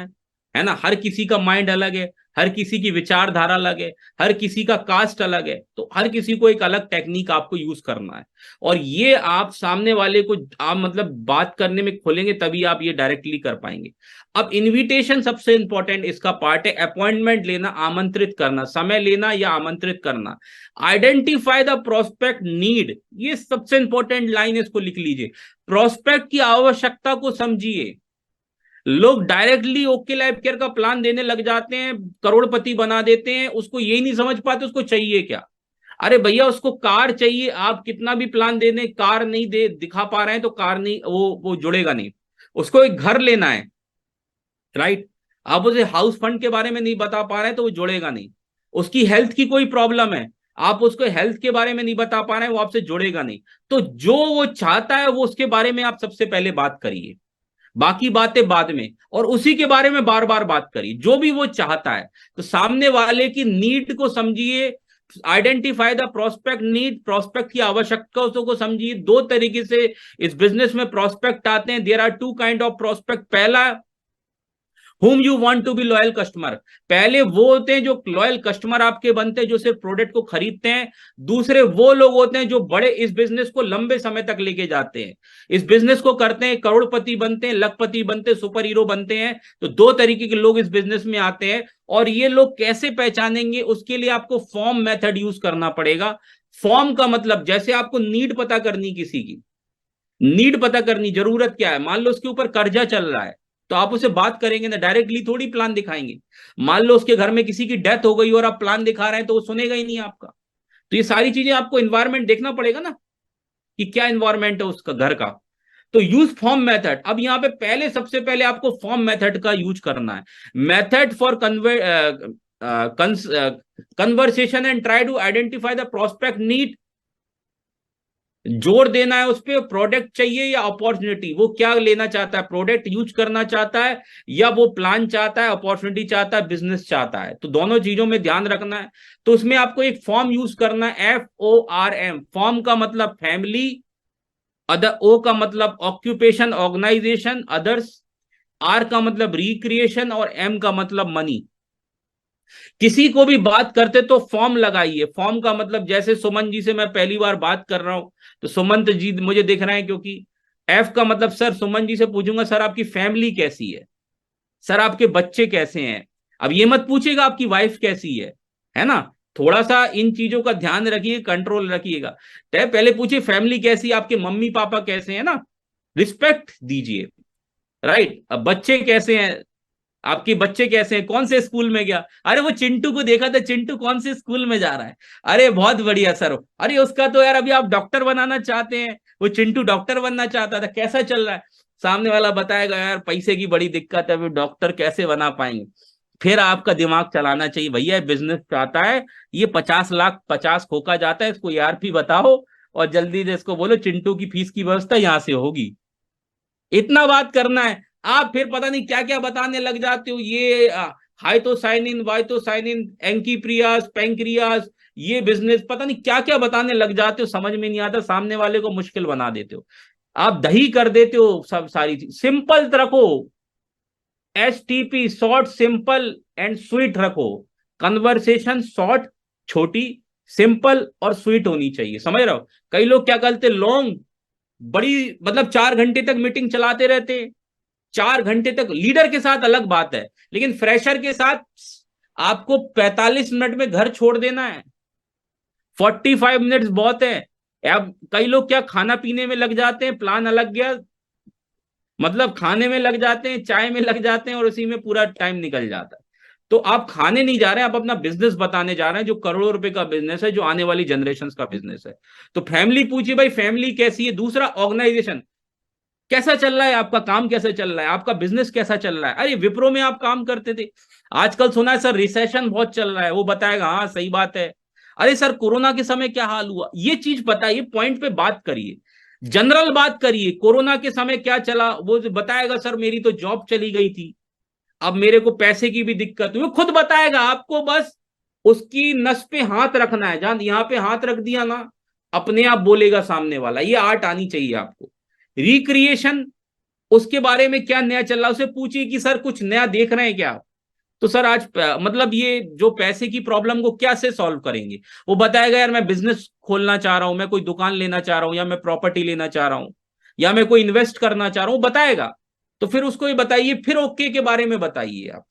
है ना? हर किसी का माइंड अलग है, हर किसी की विचारधारा अलग है, हर किसी का कास्ट अलग है, तो हर किसी को एक अलग टेक्निक आपको यूज करना है। और ये आप सामने वाले को आप मतलब बात करने में खोलेंगे, तभी आप ये डायरेक्टली कर पाएंगे। अब इनविटेशन सबसे इंपॉर्टेंट इसका पार्ट है, अपॉइंटमेंट लेना, आमंत्रित करना, समय लेना या आमंत्रित करना। आइडेंटिफाई द प्रोस्पेक्ट नीड, ये सबसे इंपॉर्टेंट लाइन, इसको लिख लीजिए। प्रोस्पेक्ट की आवश्यकता को समझिए। लोग डायरेक्टली ओके लाइफ केयर का प्लान देने लग जाते हैं, करोड़पति बना देते हैं, उसको यही नहीं समझ पाते उसको चाहिए क्या। अरे भैया उसको कार चाहिए, आप कितना भी प्लान दे दें, कार नहीं दे दिखा पा रहे हैं तो कार नहीं, वो जुड़ेगा नहीं। उसको एक घर लेना है, राइट? आप उसे हाउस फंड के बारे में नहीं बता पा रहे हैं तो वो जुड़ेगा नहीं। उसकी हेल्थ की कोई प्रॉब्लम है, आप उसको हेल्थ के बारे में नहीं बता पा रहे हैं, वो आपसे जुड़ेगा नहीं। तो जो वो चाहता है वो उसके बारे में आप सबसे पहले बात करिए, बाकी बातें बाद में, और उसी के बारे में बार बार बात करिए जो भी वो चाहता है। तो सामने वाले की नीड को समझिए, identify the prospect need, prospect की आवश्यकताओं को समझिए। दो तरीके से इस बिजनेस में प्रोस्पेक्ट आते हैं, there are two kind of prospect. पहला, whom you want to be loyal customer, पहले वो होते हैं जो लॉयल कस्टमर आपके बनते हैं, जो सिर्फ प्रोडक्ट को खरीदते हैं। दूसरे वो लोग होते हैं जो बड़े इस बिजनेस को लंबे समय तक लेके जाते हैं, इस बिजनेस को करते हैं, करोड़पति बनते हैं, लखपति बनते हैं, सुपर हीरो बनते हैं। तो दो तरीके के लोग इस बिजनेस में आते हैं। और ये लोग कैसे पहचानेंगे, उसके लिए आपको फॉर्म मेथड यूज करना पड़ेगा। फॉर्म का मतलब, जैसे आपको नीड पता करनी, किसी की नीड पता करनी, जरूरत क्या है। मान लो उसके ऊपर कर्जा चल रहा है, तो आप उसे बात करेंगे ना, डायरेक्टली थोड़ी प्लान दिखाएंगे। मान लो उसके घर में किसी की डेथ हो गई और आप प्लान दिखा रहे हैं, तो वो सुनेगा ही नहीं आपका। तो ये सारी चीजें आपको इन्वायरमेंट देखना पड़ेगा ना, कि क्या इन्वायरमेंट है उसका घर का। तो यूज फॉर्म मेथड। अब यहाँ पे पहले, सबसे पहले आपको फॉर्म मेथड का यूज करना है। Method for conversation and try to identify the prospect need, जोर देना है उस पर। प्रोडक्ट चाहिए या अपॉर्चुनिटी, वो क्या लेना चाहता है, प्रोडक्ट यूज करना चाहता है या वो प्लान चाहता है, अपॉर्चुनिटी चाहता है, बिजनेस चाहता है। तो दोनों चीजों में ध्यान रखना है। तो उसमें आपको एक फॉर्म यूज करना है, FORM। फॉर्म का मतलब फैमिली, अदर, O का मतलब ऑक्यूपेशन ऑर्गेनाइजेशन अदर्स, R का मतलब रिक्रिएशन, और M का मतलब मनी। किसी को भी बात करते तो फॉर्म लगाइए। फॉर्म का मतलब, जैसे सुमन जी से मैं पहली बार बात कर रहा हूं, तो सुमंत जी मुझे दिख रहे हैं, क्योंकि F का मतलब, सर सुमन जी से पूछूंगा सर आपकी फैमिली कैसी है, सर आपके बच्चे कैसे हैं। अब ये मत पूछेगा आपकी वाइफ कैसी है ना? थोड़ा सा इन चीजों का ध्यान रखिए, कंट्रोल रखिएगा। पहले पूछिए फैमिली कैसी, आपके मम्मी पापा कैसे हैं ना, रिस्पेक्ट दीजिए, राइट? अब बच्चे कैसे हैं, आपके बच्चे कैसे हैं, कौन से स्कूल में गया, अरे वो चिंटू को देखा था, चिंटू कौन से स्कूल में जा रहा है, अरे बहुत बढ़िया सर, अरे उसका तो यार अभी आप डॉक्टर बनाना चाहते हैं, वो चिंटू डॉक्टर बनना चाहता था, कैसा चल रहा है। सामने वाला बताएगा यार पैसे की बड़ी दिक्कत है, अभी डॉक्टर कैसे बना पाएंगे। फिर आपका दिमाग चलाना चाहिए, भैया बिजनेस चाहता है, ये 50 लाख 50 खोका जाता है, इसको ईआरपी बताओ और जल्दी से इसको बोलो चिंटू की फीस की व्यवस्था यहां से होगी। इतना बात करना है। आप फिर पता नहीं क्या क्या बताने लग जाते हो, ये हाई तो साइन इन, वाई तो साइन इन, एंकीप्रियास पैंक्रियास, ये बिजनेस पता नहीं क्या क्या बताने लग जाते हो, समझ में नहीं आता, सामने वाले को मुश्किल बना देते हो, आप दही कर देते हो सब सारी चीज। सिंपल रखो, STP short simple and sweet रखो। कन्वर्सेशन शॉर्ट, छोटी, सिंपल और स्वीट होनी चाहिए, समझ रहे हो। कई लोग क्या करते, लॉन्ग बड़ी मतलब 4 घंटे तक मीटिंग चलाते रहते हैं, 4 घंटे तक। लीडर के साथ अलग बात है, लेकिन फ्रेशर के साथ आपको 45 मिनट में घर छोड़ देना है, 45 मिनट्स बहुत है। अब कई लोग क्या खाना पीने में लग जाते हैं, प्लान अलग गया, मतलब खाने में लग जाते हैं, चाय में लग जाते हैं और उसी में पूरा टाइम निकल जाता है। तो आप खाने नहीं जा रहे हैं, आप अपना बिजनेस बताने जा रहे हैं, जो करोड़ों रुपए का बिजनेस है, जो आने वाली जनरेशन का बिजनेस है। तो फैमिली पूछिए भाई, फैमिली कैसी है। दूसरा, ऑर्गेनाइजेशन कैसा चल रहा है, आपका काम कैसा चल रहा है, आपका बिजनेस कैसा चल रहा है। अरे विप्रो में आप काम करते थे, आजकल सुना है सर रिसेशन बहुत चल रहा है, वो बताएगा हाँ सही बात है। अरे सर कोरोना के समय क्या हाल हुआ, ये चीज बताइए, पॉइंट पे बात करिए, जनरल बात करिए। कोरोना के समय क्या चला वो बताएगा, सर मेरी तो जॉब चली गई थी, अब मेरे को पैसे की भी दिक्कत हुई, वो खुद बताएगा आपको। बस उसकी नस पे हाथ रखना है, जहां यहाँ पे हाथ रख दिया ना, अपने आप बोलेगा सामने वाला। ये आर्ट आनी चाहिए आपको। रिक्रिएशन, उसके बारे में क्या नया चल रहा है, उसे पूछिए कि सर कुछ नया देख रहे हैं क्या आप। तो सर आज मतलब ये जो पैसे की प्रॉब्लम को क्या से सॉल्व करेंगे, वो बताएगा यार मैं बिजनेस खोलना चाह रहा हूं, मैं कोई दुकान लेना चाह रहा हूं, या मैं प्रॉपर्टी लेना चाह रहा हूं, या मैं कोई इन्वेस्ट करना चाह रहा हूं, बताएगा। तो फिर उसको ये बताइए, फिर ओके के बारे में बताइए आप,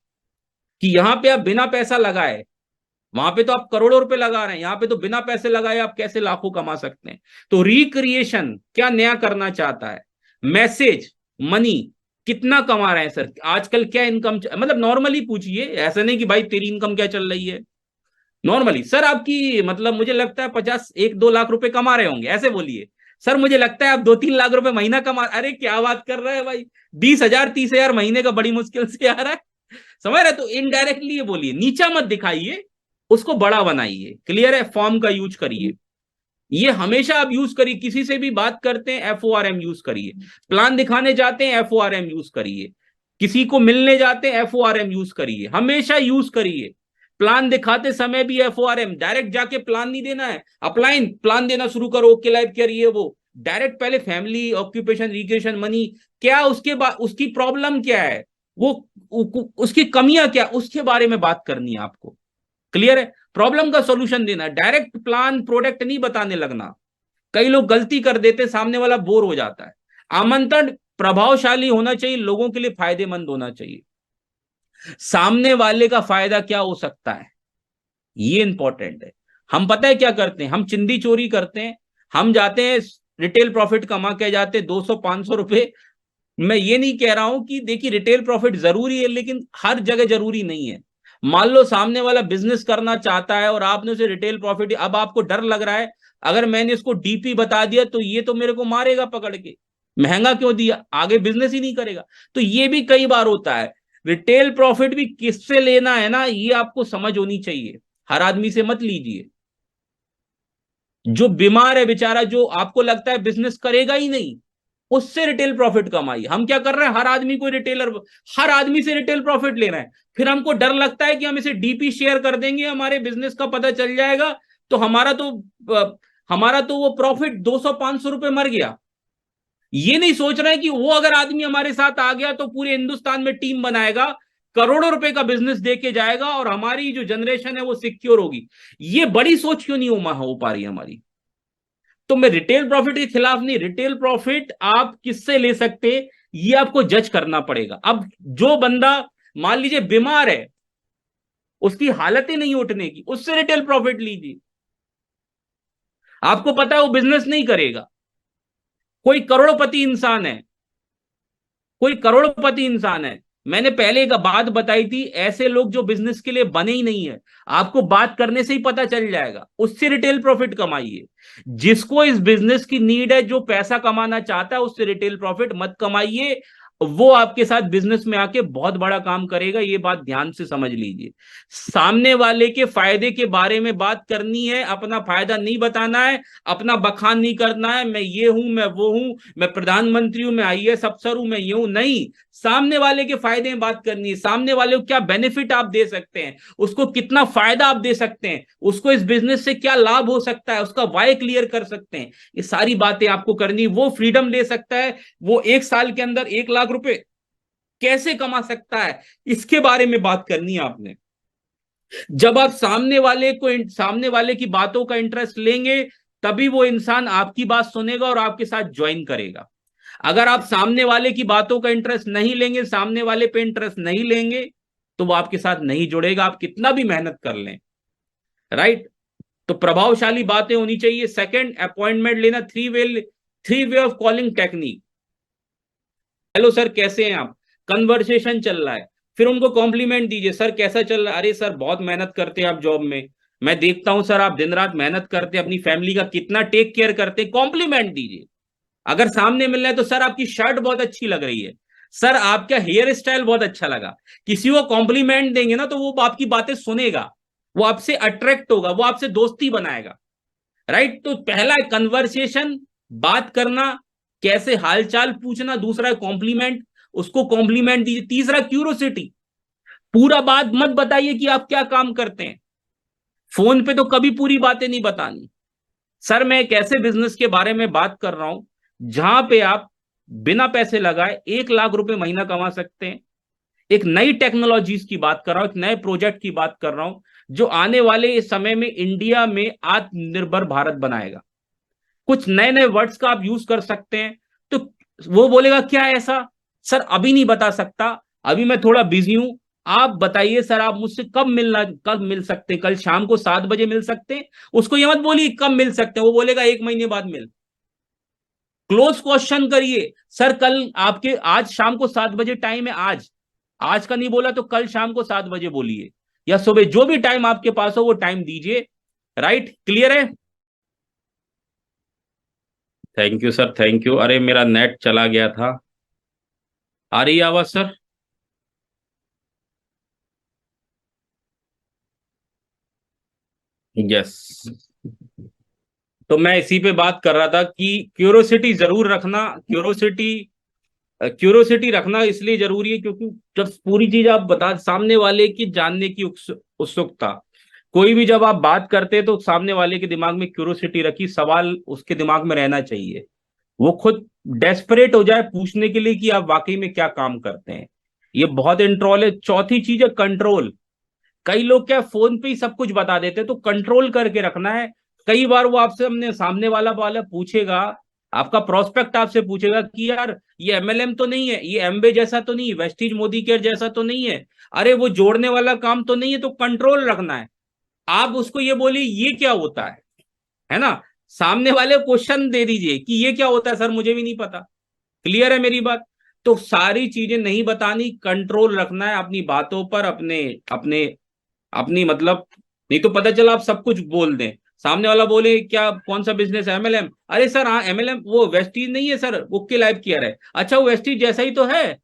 कि यहां पे आप बिना पैसा लगाए, वहां पे तो आप करोड़ों रुपए लगा रहे हैं, यहां पे तो बिना पैसे लगाए आप कैसे लाखों कमा सकते हैं। तो रिक्रिएशन क्या नया करना चाहता है, मैसेज, मनी कितना कमा रहे हैं सर, आजकल क्या इनकम, मतलब नॉर्मली पूछिए, ऐसा नहीं कि भाई तेरी इनकम क्या चल रही है। नॉर्मली सर आपकी मतलब मुझे लगता है 50 1 2 लाख रुपए कमा रहे होंगे, ऐसे बोलिए। सर मुझे लगता है आप 2 3 लाख रुपए महीना कमा, अरे क्या बात कर रहे हैं भाई, 20 हजार 30 हजार महीने का बड़ी मुश्किल से आ रहा है, समझ रहे। तो इनडायरेक्टली ये बोलिए, नीचा मत दिखाइए, उसको बड़ा बनाइए। क्लियर है, फॉर्म का यूज करिए, ये हमेशा आप यूज करिए। किसी से भी बात करते हैं FORM यूज करिए, प्लान दिखाने जाते हैं FORM यूज करिए, किसी को मिलने जाते हैं FORM यूज करिए, हमेशा यूज करिए। प्लान दिखाते समय भी FORM, डायरेक्ट जाके प्लान नहीं देना है, अपलाइन प्लान देना शुरू करो, ओके लाइफ केयर ये वो। डायरेक्ट पहले फैमिली, ऑक्यूपेशन, रिक्रिएशन, मनी क्या, उसके बाद उसकी प्रॉब्लम क्या है, वो उसकी कमियां क्या, उसके बारे में बात करनी है आपको। क्लियर है, प्रॉब्लम का सॉल्यूशन देना, डायरेक्ट प्लान प्रोडक्ट नहीं बताने लगना। कई लोग गलती कर देते, सामने वाला बोर हो जाता है। आमंत्रण प्रभावशाली होना चाहिए, लोगों के लिए फायदेमंद होना चाहिए। सामने वाले का फायदा क्या हो सकता है, ये इंपॉर्टेंट है। हम पता है क्या करते हैं, हम चिंदी चोरी करते हैं, हम जाते हैं रिटेल प्रॉफिट कमा के जाते 200 500 रुपए। मैं ये नहीं कह रहा हूं कि देखिए रिटेल प्रॉफिट जरूरी है, लेकिन हर जगह जरूरी नहीं है। मान लो सामने वाला बिजनेस करना चाहता है और आपने उसे रिटेल प्रॉफिट, अब आपको डर लग रहा है अगर मैंने इसको डीपी बता दिया तो ये तो मेरे को मारेगा पकड़ के, महंगा क्यों दिया, आगे बिजनेस ही नहीं करेगा। तो ये भी कई बार होता है। रिटेल प्रॉफिट भी किससे लेना है ना, ये आपको समझ होनी चाहिए, हर आदमी से मत लीजिए। जो बीमार है बेचारा, जो आपको लगता है बिजनेस करेगा ही नहीं, उससे रिटेल प्रॉफिट कमाई। हम क्या कर रहे हैं, हर आदमी को रिटेलर, हर आदमी से रिटेल प्रॉफिट ले रहे हैं। फिर हमको डर लगता है कि हम इसे डीपी शेयर कर देंगे, हमारे बिजनेस का पता चल जाएगा, तो हमारा तो वो प्रॉफिट 200 500 रुपए मर गया। ये नहीं सोच रहे हैं कि वो अगर आदमी हमारे साथ आ गया तो पूरे हिंदुस्तान में टीम बनाएगा, करोड़ों रुपए का बिजनेस दे के जाएगा और हमारी जो जनरेशन है वो सिक्योर होगी। ये बड़ी सोच क्यों नहीं हो पा रही हमारी। तो मैं रिटेल प्रॉफिट के खिलाफ नहीं, रिटेल प्रॉफिट आप किससे ले सकते, ये आपको जज करना पड़ेगा। अब जो बंदा मान लीजिए बीमार है, उसकी हालत ही नहीं उठने की, उससे रिटेल प्रॉफिट लीजिए। आपको पता है वो बिजनेस नहीं करेगा। कोई करोड़पति इंसान है, कोई करोड़पति इंसान है, मैंने पहले एक बात बताई थी, ऐसे लोग जो बिजनेस के लिए बने ही नहीं है, आपको बात करने से ही पता चल जाएगा, उससे रिटेल प्रॉफिट कमाइए। जिसको इस बिजनेस की नीड है, जो पैसा कमाना चाहता है, उससे रिटेल प्रॉफिट मत कमाइए। वो आपके साथ बिजनेस में आके बहुत बड़ा काम करेगा, ये बात ध्यान से समझ लीजिए। सामने वाले के फायदे के बारे में बात करनी है, अपना फायदा नहीं बताना है, अपना बखान नहीं करना है, मैं ये हूं, मैं वो हूं, मैं प्रधानमंत्री हूं, मैं आईएएस अफसर हूं, मैं ये हूं, नहीं। सामने वाले के फायदे में बात करनी है, सामने वाले को क्या बेनिफिट आप दे सकते हैं, उसको कितना फायदा आप दे सकते हैं, उसको इस बिजनेस से क्या लाभ हो सकता है, उसका वाय क्लियर कर सकते हैं, ये सारी बातें आपको करनी। वो फ्रीडम ले सकता है, वो 1 साल के अंदर 1 लाख रुपए कैसे कमा सकता है, इसके बारे में बात करनी है आपने। जब आप सामने वाले की बातों का इंटरेस्ट लेंगे, तभी वो इंसान आपकी बात सुनेगा और आपके साथ ज्वाइन करेगा। अगर आप सामने वाले की बातों का इंटरेस्ट नहीं लेंगे, सामने वाले पे इंटरेस्ट नहीं लेंगे, तो वो आपके साथ नहीं जुड़ेगा, आप कितना भी मेहनत कर लें। राइट? तो प्रभावशाली बातें होनी चाहिए। सेकंड, अपॉइंटमेंट लेना, three way of calling technique. Hello sir, कैसे हैं आप? कन्वर्सेशन चल रहा है, फिर उनको कॉम्प्लीमेंट दीजिए। सर कैसा चल रहा है? अरे सर बहुत मेहनत करते हैं आप जॉब में, मैं देखता हूं सर आप दिन रात मेहनत करते हैं, अपनी फैमिली का कितना टेक केयर करते हैं, कॉम्प्लीमेंट दीजिए। अगर सामने मिल रहा है तो सर आपकी शर्ट बहुत अच्छी लग रही है, सर आपका हेयर स्टाइल बहुत अच्छा लगा। किसी को कॉम्प्लीमेंट देंगे ना तो वो आपकी बातें सुनेगा, वो आपसे अट्रैक्ट होगा, वो आपसे दोस्ती बनाएगा। राइट? तो पहला है कन्वर्सेशन, बात करना, कैसे हालचाल पूछना। दूसरा है कॉम्प्लीमेंट, उसको कॉम्प्लीमेंट दीजिए। तीसरा क्यूरोसिटी, पूरा बात मत बताइए कि आप क्या काम करते हैं, फोन पे तो कभी पूरी बातें नहीं बतानी। सर मैं एक ऐसे बिजनेस के बारे में बात कर रहा हूं जहां पे आप बिना पैसे लगाए 1 लाख रुपए महीना कमा सकते हैं। एक नई टेक्नोलॉजीज की बात कर रहा हूं, एक नए प्रोजेक्ट की बात कर रहा हूं, जो आने वाले इस समय में इंडिया में आत्मनिर्भर भारत बनाएगा। कुछ नए नए वर्ड्स का आप यूज कर सकते हैं। तो वो बोलेगा क्या ऐसा? सर अभी नहीं बता सकता, अभी मैं थोड़ा बिजी हूं, आप बताइए सर आप मुझसे कब मिल सकते हैं? कल शाम को 7 बजे मिल सकते हैं? उसको ये मत बोलिए कब मिल सकते हैं, वो बोलेगा 1 महीने बाद मिल। क्लोज क्वेश्चन करिए, सर कल आपके आज शाम को 7 बजे टाइम है? आज आज का नहीं बोला तो कल शाम को 7 बजे बोलिए, या सुबह, जो भी टाइम आपके पास हो वो टाइम दीजिए। राइट? क्लियर है? Thank you sir, thank you. अरे मेरा नेट चला गया था। आ रही है आवाज सर? यस। तो मैं इसी पे बात कर रहा था कि क्यूरोसिटी जरूर रखना। क्यूरोसिटी रखना इसलिए जरूरी है क्योंकि जब पूरी चीज आप बता, सामने वाले की जानने की उत्सुकता, कोई भी जब आप बात करते हैं तो सामने वाले के दिमाग में क्यूरोसिटी रखी, सवाल उसके दिमाग में रहना चाहिए, वो खुद डेस्परेट हो जाए पूछने के लिए कि आप वाकई में क्या काम करते हैं। ये बहुत इंट्रोल है। चौथी चीज है कंट्रोल। कई लोग क्या फोन पे ही सब कुछ बता देते हैं, तो कंट्रोल करके रखना है। कई बार वो आपसे हमने सामने वाला वाला पूछेगा, आपका प्रोस्पेक्ट आपसे पूछेगा कि यार ये एमएलएम तो नहीं है, ये एमबे जैसा तो नहीं है, वेस्टीज मोदी केयर जैसा तो नहीं है, अरे वो जोड़ने वाला काम तो नहीं है। तो कंट्रोल रखना है। आप उसको ये बोलिए ये क्या होता है ना? सामने वाले क्वेश्चन दे दीजिए कि ये क्या होता है सर, मुझे भी नहीं पता। क्लियर है मेरी बात? तो सारी चीजें नहीं बतानी, कंट्रोल रखना है अपनी बातों पर, अपने अपने अपनी मतलब, नहीं तो पता चला आप सब कुछ बोल दें, सामने वाला बोले क्या कौन सा बिजनेस है? एमएलएम। अरे सर हाँ एमएलएम, वो वेस्टीज नहीं है सर, ओके लाइफ केयर है। अच्छा वो वेस्टीज जैसा ही तो है।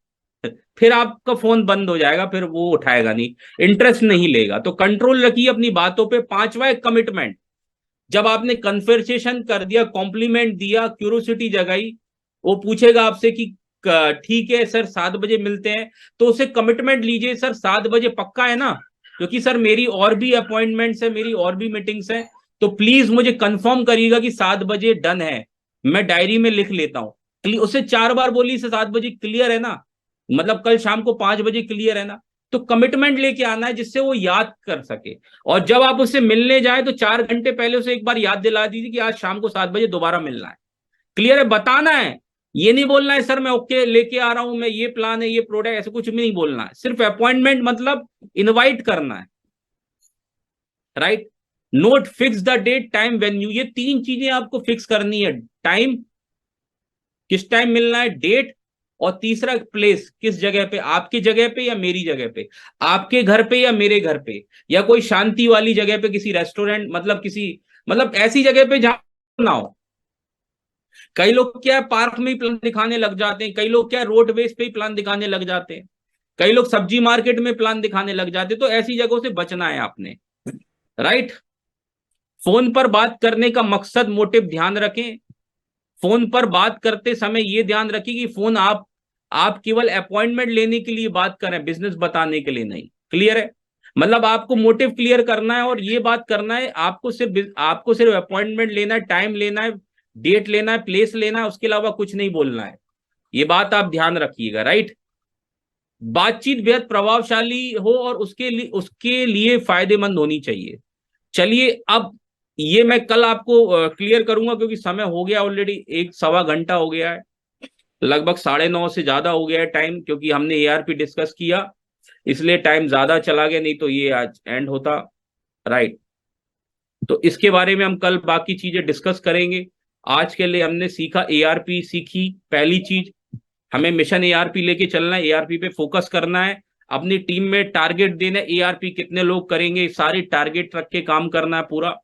फिर आपका फोन बंद हो जाएगा, फिर वो उठाएगा नहीं, इंटरेस्ट नहीं लेगा। तो कंट्रोल रखिए अपनी बातों पे। पांचवा है कमिटमेंट। जब आपने कन्वर्सेशन कर दिया, कॉम्प्लीमेंट दिया, क्यूरोसिटी जगाई, वो पूछेगा आपसे कि ठीक है सर 7 बजे मिलते हैं, तो उसे कमिटमेंट लीजिए, सर 7 बजे पक्का है ना? क्योंकि सर मेरी और भी अपॉइंटमेंट्स है, मेरी और भी मीटिंग्स हैं, तो प्लीज मुझे कंफर्म करिएगा कि 7 बजे डन है, मैं डायरी में लिख लेता हूँ। उसे 4 बार बोली से 7 बजे क्लियर है ना, मतलब कल शाम को 5 बजे क्लियर है ना? तो कमिटमेंट लेके आना है जिससे वो याद कर सके। और जब आप उससे मिलने जाए तो 4 घंटे पहले उसे एक बार याद दिला दीजिए कि आज शाम को 7 बजे दोबारा मिलना है। क्लियर है? बताना है। ये नहीं बोलना है सर मैं ओके लेके आ रहा हूं, मैं ये प्लान है, ये प्रोडक्ट, ऐसे कुछ भी नहीं बोलना है। सिर्फ अपॉइंटमेंट मतलब इनवाइट करना है। Right? Note, fix the date, time, venue, ये 3 चीजें आपको फिक्स करनी है। टाइम, किस टाइम मिलना है, डेट, और तीसरा प्लेस किस जगह पे, आपकी जगह पे या मेरी जगह पे, आपके घर पे या मेरे घर पे, या कोई शांति वाली जगह पे, किसी रेस्टोरेंट, मतलब किसी, मतलब ऐसी जगह पे जहां ना हो। कई लोग क्या है पार्क में ही प्लान दिखाने लग जाते हैं, कई लोग क्या रोडवेज पे ही प्लान दिखाने लग जाते हैं, कई लोग सब्जी मार्केट में प्लान दिखाने लग जाते हैं। तो ऐसी जगहों से बचना है आपने, राइट। फोन पर बात करने का मकसद, मोटिव ध्यान रखें। फोन पर बात करते समय ये ध्यान रखिए कि फोन आप केवल अपॉइंटमेंट लेने के लिए बात करें, बिजनेस बताने के लिए नहीं। क्लियर है? मतलब आपको मोटिव क्लियर करना है और ये बात करना है, आपको सिर्फ अपॉइंटमेंट लेना है, टाइम लेना है, डेट लेना है, प्लेस लेना है, उसके अलावा कुछ नहीं बोलना है। ये बात आप ध्यान रखिएगा, राइट। बातचीत बेहद प्रभावशाली हो और उसके लिए फायदेमंद होनी चाहिए। चलिए, अब ये मैं कल आपको क्लियर करूंगा, क्योंकि समय हो गया ऑलरेडी, 1 सवा घंटा हो गया है, लगभग 9:30 से ज्यादा हो गया है टाइम, क्योंकि हमने एआरपी डिस्कस किया, इसलिए टाइम ज्यादा चला गया, नहीं तो ये आज एंड होता, राइट। तो इसके बारे में हम कल बाकी चीजें डिस्कस करेंगे। आज के लिए हमने सीखा, एआरपी सीखी। पहली चीज, हमें मिशन एआरपी लेके चलना है, एआरपी पे फोकस करना है, अपनी टीम में टारगेट देना है, एआरपी कितने लोग करेंगे, सारे टारगेट रख के काम करना है, पूरा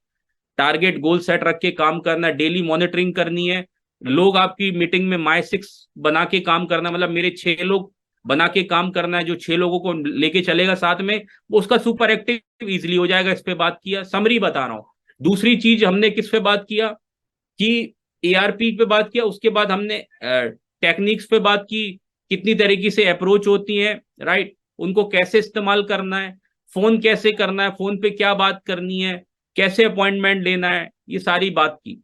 टारगेट गोल सेट रख के काम करना है, डेली मॉनिटरिंग करनी है। लोग आपकी मीटिंग में माई 6 बना के काम करना, मतलब मेरे 6 लोग बना के काम करना है, जो 6 लोगों को लेके चलेगा साथ में, वो उसका सुपर एक्टिव इजिली हो जाएगा। इस पे बात किया, समरी बता रहा हूँ। दूसरी चीज हमने किस पे बात किया, कि एआरपी पे बात किया, उसके बाद हमने टेक्निक्स पे बात की, कितनी तरीके से अप्रोच होती है, राइट, उनको कैसे इस्तेमाल करना है, फोन कैसे करना है, फोन पे क्या बात करनी है, कैसे अपॉइंटमेंट लेना है, ये सारी बात की।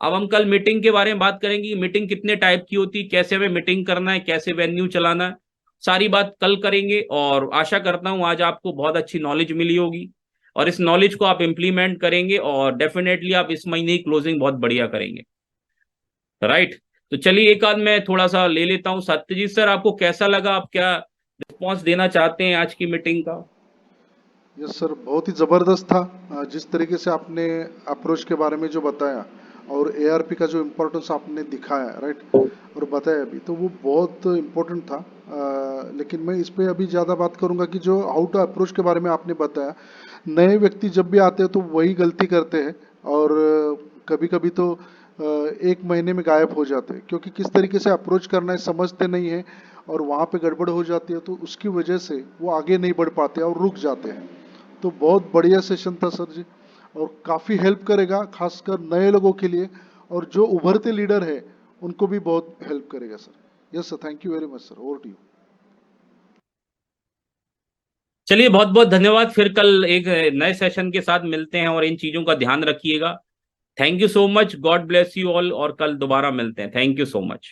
अब हम कल मीटिंग के बारे में बात करेंगे, मीटिंग कितने टाइप की होती है, कैसे हमें मीटिंग करना है, कैसे वेन्यू चलाना है, सारी बात कल करेंगे। और आशा करता हूं आज आपको बहुत अच्छी नॉलेज मिली होगी, और इस नॉलेज को आप इम्प्लीमेंट करेंगे, और डेफिनेटली आप इस महीने की क्लोजिंग बहुत बढ़िया करेंगे, राइट। तो चलिए, एक आध मैं थोड़ा सा ले लेता हूँ। सत्यजीत सर, आपको कैसा लगा, आप क्या रिस्पॉन्स देना चाहते हैं आज की मीटिंग का? यस सर, बहुत ही ज़बरदस्त था। जिस तरीके से आपने अप्रोच के बारे में जो बताया और एआरपी का जो इम्पोर्टेंस आपने दिखाया, राइट, और बताया भी, तो वो बहुत इम्पोर्टेंट था। लेकिन मैं इस पे अभी ज़्यादा बात करूँगा कि जो हाउ टू अप्रोच के बारे में आपने बताया। नए व्यक्ति जब भी आते हैं तो वही गलती करते हैं, और कभी कभी तो 1 महीने में गायब हो जाते हैं, क्योंकि किस तरीके से अप्रोच करना है समझते नहीं है, और वहाँ पे गड़बड़ हो जाती है, तो उसकी वजह से वो आगे नहीं बढ़ पाते और रुक जाते हैं। तो बहुत बढ़िया सेशन था सर जी, और काफ़ी हेल्प करेगा खासकर नए लोगों के लिए, और जो उभरते लीडर है उनको भी बहुत हेल्प करेगा sir. Yes sir, thank you very much sir, over to you. चलिए, बहुत बहुत धन्यवाद। फिर कल एक नए सेशन के साथ मिलते हैं, और इन चीजों का ध्यान रखिएगा। Thank you so much, God bless you all, और कल दोबारा मिलते हैं। Thank you so much.